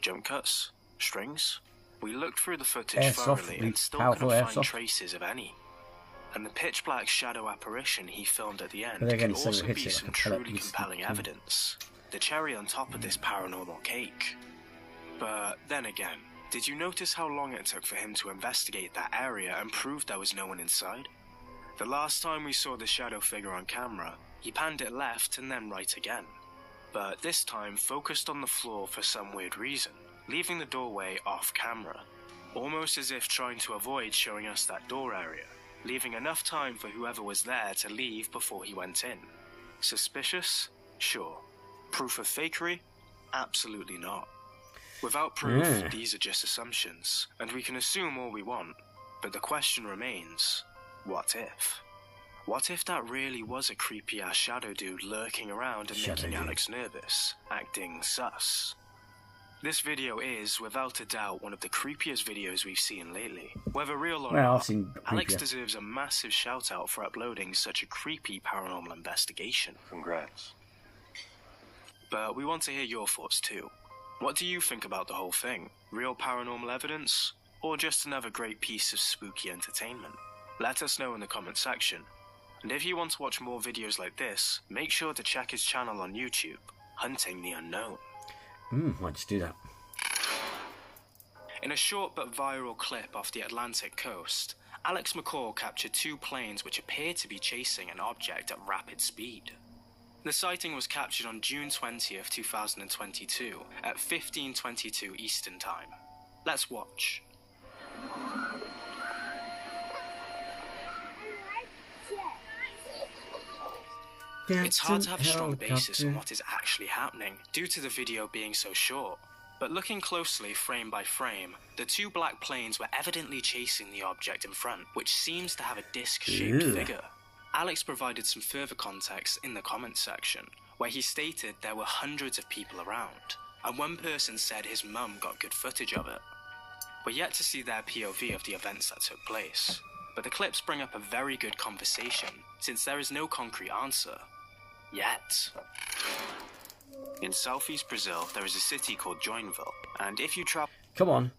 Jump cuts? Strings? We looked through the footage thoroughly and still couldn't find traces of any. And the pitch-black shadow apparition he filmed at the end could also be some truly compelling evidence. The cherry on top of this paranormal cake. But then again, did you notice how long it took for him to investigate that area and prove there was no one inside? The last time we saw the shadow figure on camera, he panned it left and then right again. But this time focused on the floor for some weird reason, leaving the doorway off camera. Almost as if trying to avoid showing us that door area, leaving enough time for whoever was there to leave before he went in. Suspicious? Sure. Proof of fakery? Absolutely not. Without proof, these are just assumptions, and we can assume all we want. But the question remains, what if? What if that really was a creepy-ass shadow dude lurking around and making Alex nervous, acting sus? This video is, without a doubt, one of the creepiest videos we've seen lately. Whether real or not, Alex deserves a massive shout-out for uploading such a creepy paranormal investigation. Congrats. But we want to hear your thoughts too. What do you think about the whole thing? Real paranormal evidence? Or just another great piece of spooky entertainment? Let us know in the comment section. And if you want to watch more videos like this, make sure to check his channel on YouTube, Hunting the Unknown. Might just do that. In a short but viral clip off the Atlantic coast, Alex McCall captured two planes which appeared to be chasing an object at rapid speed. The sighting was captured on June 20th, 2022 at 15:22 Eastern Time. Let's watch. It's hard to have a strong basis on what is actually happening due to the video being so short. But looking closely frame by frame, the two black planes were evidently chasing the object in front, which seems to have a disc-shaped figure. Alex provided some further context in the comments section, where he stated there were hundreds of people around, and one person said his mum got good footage of it. We're yet to see their POV of the events that took place, but the clips bring up a very good conversation, since there is no concrete answer. Yet. In southeast Brazil, there is a city called Joinville, and if you travel... Come on.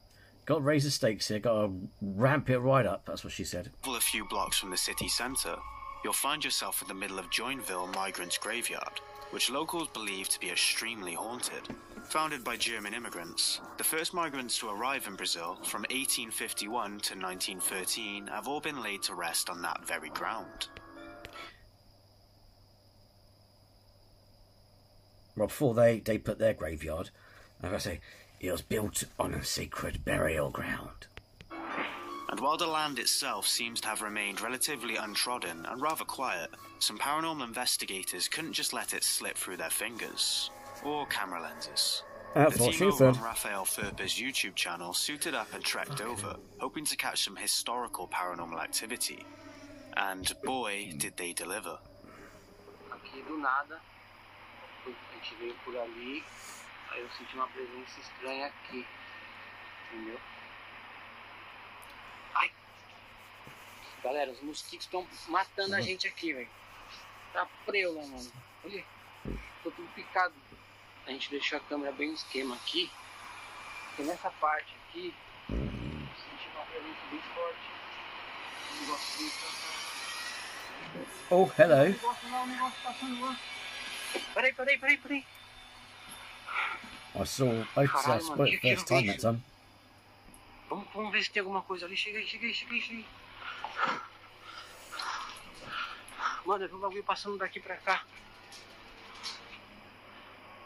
Got to raise the stakes here. Got to ramp it right up. That's what she said. A few blocks from the city centre, you'll find yourself in the middle of Joinville Migrants Graveyard, which locals believe to be extremely haunted. Founded by German immigrants, the first migrants to arrive in Brazil from 1851 to 1913 have all been laid to rest on that very ground. Well, before they put their graveyard, like I say, it was built on a sacred burial ground. And while the land itself seems to have remained relatively untrodden and rather quiet, some paranormal investigators couldn't just let it slip through their fingers. Or camera lenses. That's the what team she over said. on Raphael Furper's YouTube channel suited up and trekked over, hoping to catch some historical paranormal activity. And boy, did they deliver. Aqui do nada, a gente veio por ali, aí eu senti uma presença estranha aqui, entendeu? Ai! Galera, os mosquitos estão matando a gente aqui, velho. Tá preula, mano. Olha, tô tudo picado. A gente deixou a câmera bem no esquema aqui, porque nessa parte aqui, eu senti uma presença bem forte. Um negocinho pra cá. Oh, hello. Um negócio passando lá. Peraí. I saw both sides for the first time that time. Vamos ver se tem alguma coisa ali. Cheguei. Mano, eu vi um bagulho passando daqui pra cá.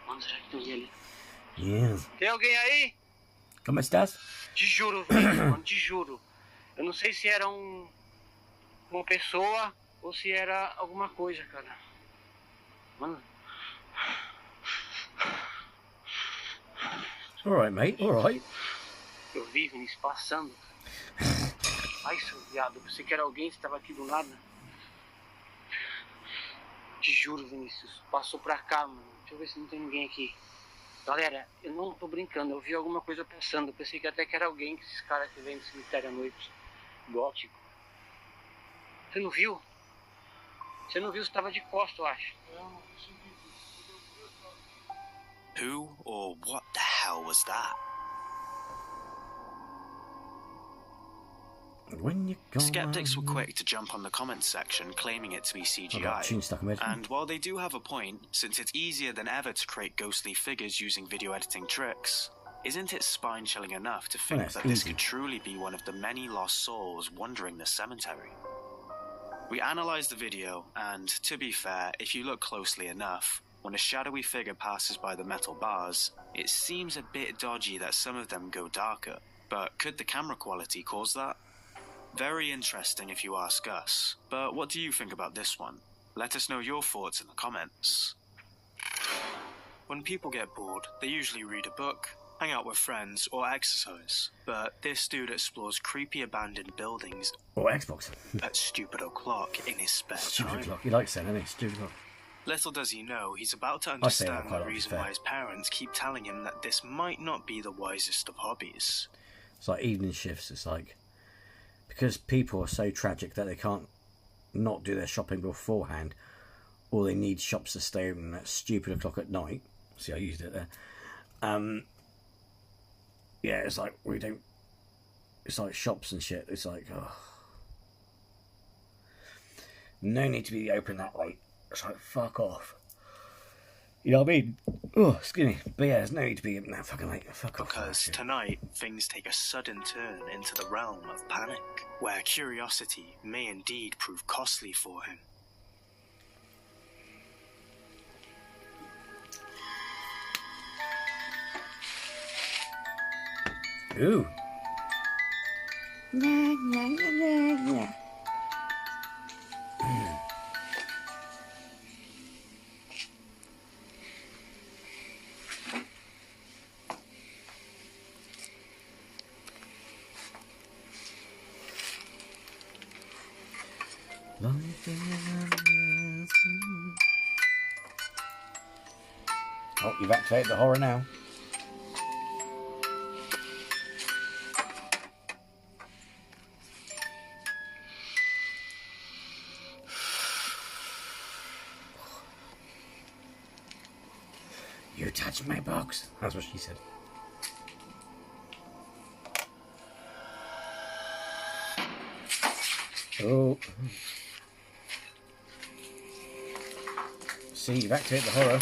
Mano, será que tem alguém ali? Yes. Tem alguém aí? Como estás? Te juro, velho, mano, te juro. Eu não sei se era uma pessoa ou se era alguma coisa, cara. Mano. Alright, mate, alright. Eu vi Vinícius passando. Ai, seu viado, eu pensei que era alguém que estava aqui do nada. Te juro, Vinícius, passou pra cá, mano. Deixa eu ver se não tem ninguém aqui. Galera, eu não tô brincando, eu vi alguma coisa passando. Eu pensei que até que era alguém, que esses caras que vêm no cemitério à noite. Gótico. Você não viu? Você não viu, você tava de costas, eu acho. Who or what the hell was that? Skeptics were quick to jump on the comments section, claiming it to be CGI. And while they do have a point, since it's easier than ever to create ghostly figures using video editing tricks, isn't it spine-chilling enough to think that this could truly be one of the many lost souls wandering the cemetery? We analysed the video, and to be fair, if you look closely enough, when a shadowy figure passes by the metal bars, it seems a bit dodgy that some of them go darker. But could the camera quality cause that? Very interesting if you ask us, but what do you think about this one? Let us know your thoughts in the comments. When people get bored, they usually read a book, hang out with friends, or exercise. But this dude explores creepy abandoned buildings or Xbox at stupid o'clock in his spare time. Stupid o'clock. He likes that, doesn't he? Stupid o'clock. Little does he know, he's about to understand the reason why his parents keep telling him that this might not be the wisest of hobbies. It's like evening shifts. It's like, because people are so tragic that they can't not do their shopping beforehand, or they need shops to stay open at stupid o'clock at night. See, I used it there. Yeah, it's like we don't. It's like shops and shit. It's like, oh, no need to be open that late. It's like, fuck off. You know what I mean? Oh, skinny. But yeah, there's no need to be that fucking late. Fuck off. Because tonight, things take a sudden turn into the realm of panic, where curiosity may indeed prove costly for him. Ooh. Oh, you've activated the horror now. You touch my box. That's what she said. Oh. See, you've activated the horror.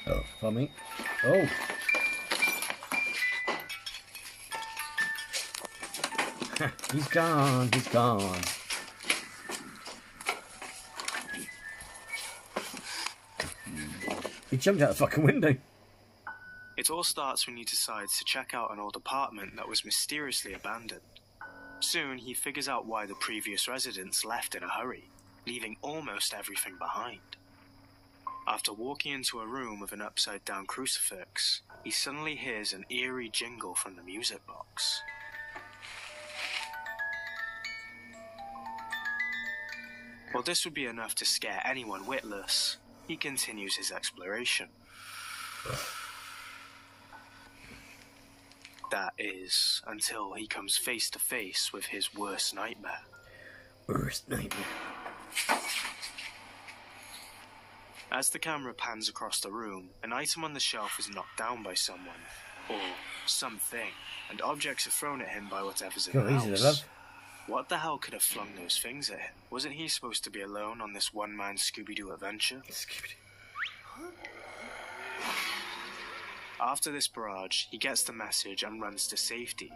Oh, for me. Oh. He's gone. He's gone. He jumped out the fucking window. It all starts when he decides to check out an old apartment that was mysteriously abandoned. Soon, he figures out why the previous residents left in a hurry, leaving almost everything behind. After walking into a room with an upside-down crucifix, he suddenly hears an eerie jingle from the music box. While this would be enough to scare anyone witless, he continues his exploration. That is, until he comes face to face with his worst nightmare. Worst nightmare. As the camera pans across the room, an item on the shelf is knocked down by someone, or something, and objects are thrown at him by whatever's in the house. What the hell could have flung those things at him? Wasn't he supposed to be alone on this one-man Scooby-Doo adventure? After this barrage, he gets the message and runs to safety.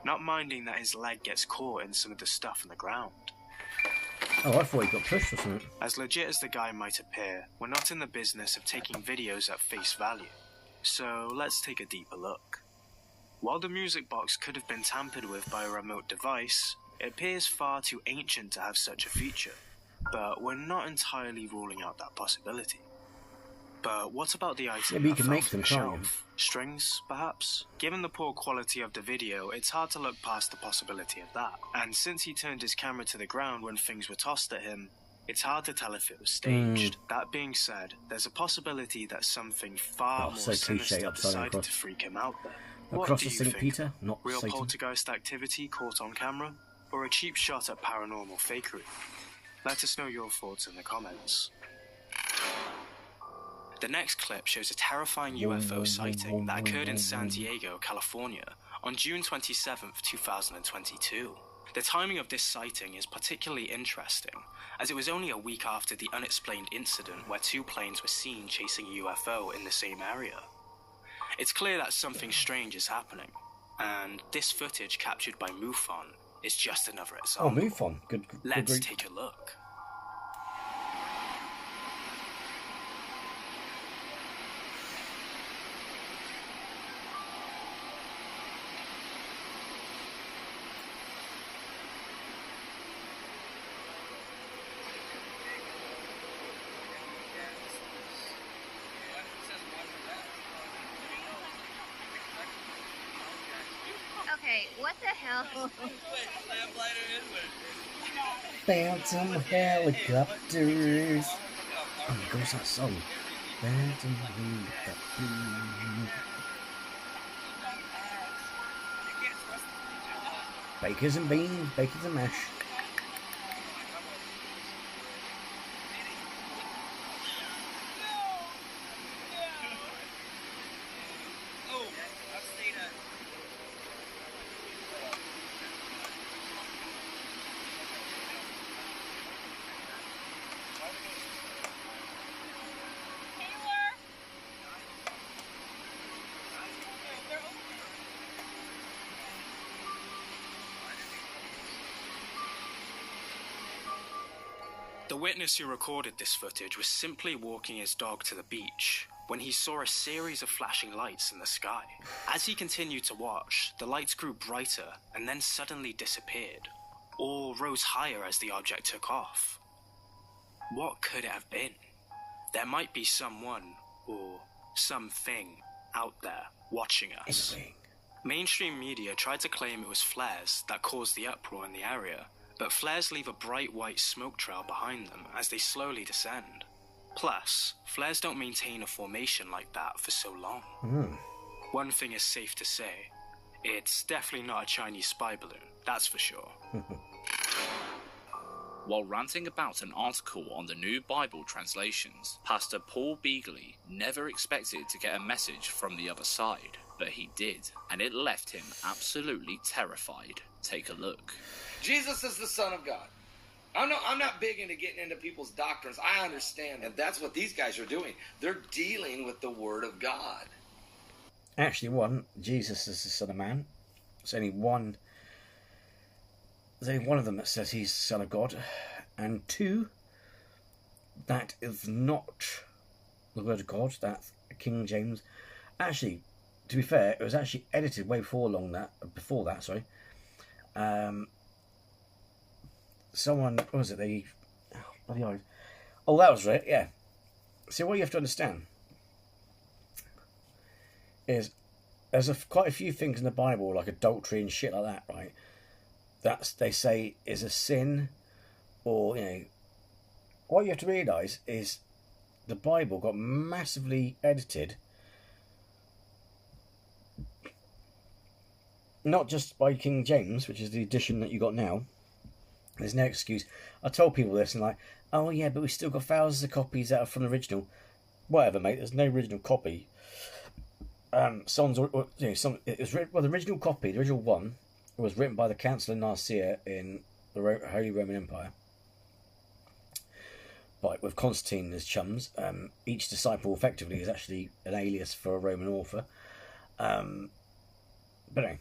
Not minding that his leg gets caught in some of the stuff on the ground. Oh, I thought he got pushed or something. As legit as the guy might appear, we're not in the business of taking videos at face value. So let's take a deeper look. While the music box could have been tampered with by a remote device, it appears far too ancient to have such a feature. But we're not entirely ruling out that possibility. But what about the item that fell from the shelf? Strings, perhaps? Given the poor quality of the video, it's hard to look past the possibility of that. And since he turned his camera to the ground when things were tossed at him, it's hard to tell if it was staged. That being said, there's a possibility that something far more sinister decided to freak him out there. What do you think? Peter? Not real Satan. poltergeist activity caught on camera? Or a cheap shot at paranormal fakery? Let us know your thoughts in the comments. The next clip shows a terrifying UFO sighting that occurred in San Diego, California on June 27th, 2022. The timing of this sighting is particularly interesting, as it was only a week after the unexplained incident where two planes were seen chasing a UFO in the same area. It's clear that something strange is happening, and this footage captured by MUFON is just another example. Oh, MUFON. Good. Let's take a look. Okay, what the hell? Phantom helicopters. Oh, there goes that song. Phantom helicopters. Bakers and beans, bakers and mash. The witness who recorded this footage was simply walking his dog to the beach when he saw a series of flashing lights in the sky. As he continued to watch, the lights grew brighter and then suddenly disappeared, or rose higher as the object took off. What could it have been? There might be someone, or something, out there watching us. Mainstream media tried to claim it was flares that caused the uproar in the area, but flares leave a bright white smoke trail behind them as they slowly descend. Plus, flares don't maintain a formation like that for so long. One thing is safe to say, it's definitely not a Chinese spy balloon, that's for sure. While ranting about an article on the New Bible translations, Pastor Paul Beagley never expected to get a message from the other side, but he did, and it left him absolutely terrified. Take a look. Jesus is the Son of God. I'm not big into getting into people's doctrines. I understand, and that's what these guys are doing. They're dealing with the Word of God. Actually, one, Jesus is the Son of Man. There's only one of them that says he's the Son of God. And two, that is not the Word of God. That's King James. Actually, to be fair, it was actually edited way before that. Sorry. Someone, what was it? That was right. Yeah. See, what you have to understand is there's quite a few things in the Bible, like adultery and shit like that, right? That's, they say, is a sin, or, you know, what you have to realise is the Bible got massively edited, not just by King James, which is the edition that you got now. There's no excuse. I told people this and like, oh yeah, but we still got thousands of copies that are from the original. Whatever, mate. There's no original copy. The original copy, the original one, was written by the Council of Nicaea in the Holy Roman Empire, with Constantine as chums. Each disciple effectively is actually an alias for a Roman author. But anyway,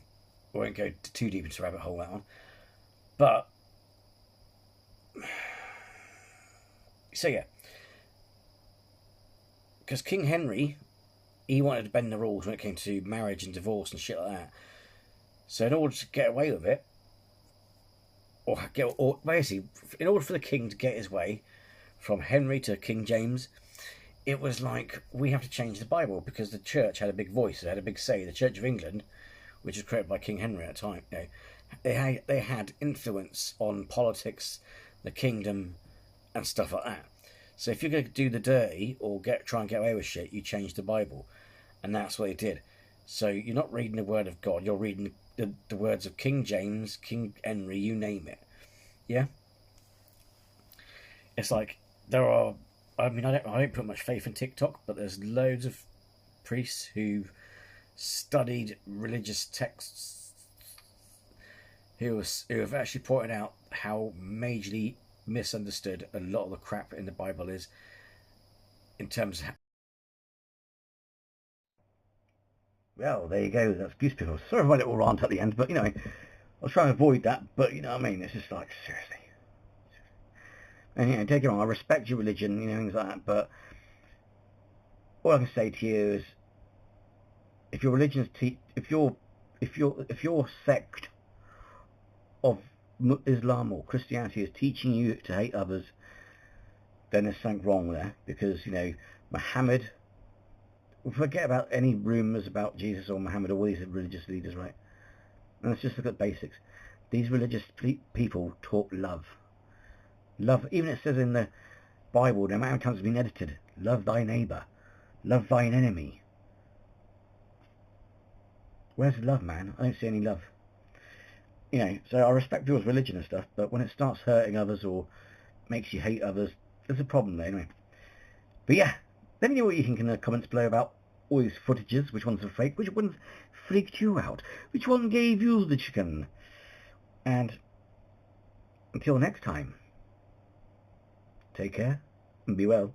we won't go too deep into the rabbit hole that one. But so yeah, because King Henry, he wanted to bend the rules when it came to marriage and divorce and shit like that. So in order to get away with it, or basically, in order for the king to get his way, from Henry to King James, it was like, we have to change the Bible, because the church had a big voice, they had a big say. The Church of England, which was created by King Henry at the time, you know, they had influence on politics, the kingdom, and stuff like that. So if you're going to do the dirty or try and get away with shit, you change the Bible, and that's what they did. So you're not reading the Word of God; you're reading the words of King James, King Henry, you name it. Yeah. It's like there are. I mean, I don't put much faith in Tik Tok, but there's loads of priests who studied religious texts who have actually pointed out how majorly misunderstood a lot of the crap in the Bible is, in terms of... Well, there you go, that's Goose Pimples. Sorry for my little rant at the end, but, you know, I'll try and avoid that, but, you know what I mean, it's just like, seriously. And, you know, don't get me wrong, I respect your religion, you know, things like that, but all I can say to you is, if your religion is if your sect of Islam or Christianity is teaching you to hate others, then there's something wrong there, because, you know, Muhammad, forget about any rumours about Jesus or Muhammad or all these religious leaders, right? And let's just look at basics. These religious people taught love. Love, even it says in the Bible, no matter how times it's been edited, love thy neighbour, love thine enemy. Where's the love, man? I don't see any love. You know, so I respect people's religion and stuff, but when it starts hurting others or makes you hate others, there's a problem there anyway. But yeah, let me know what you think in the comments below about all these footages, which ones are fake, which ones freaked you out, which one gave you the chicken. And until next time, take care and be well.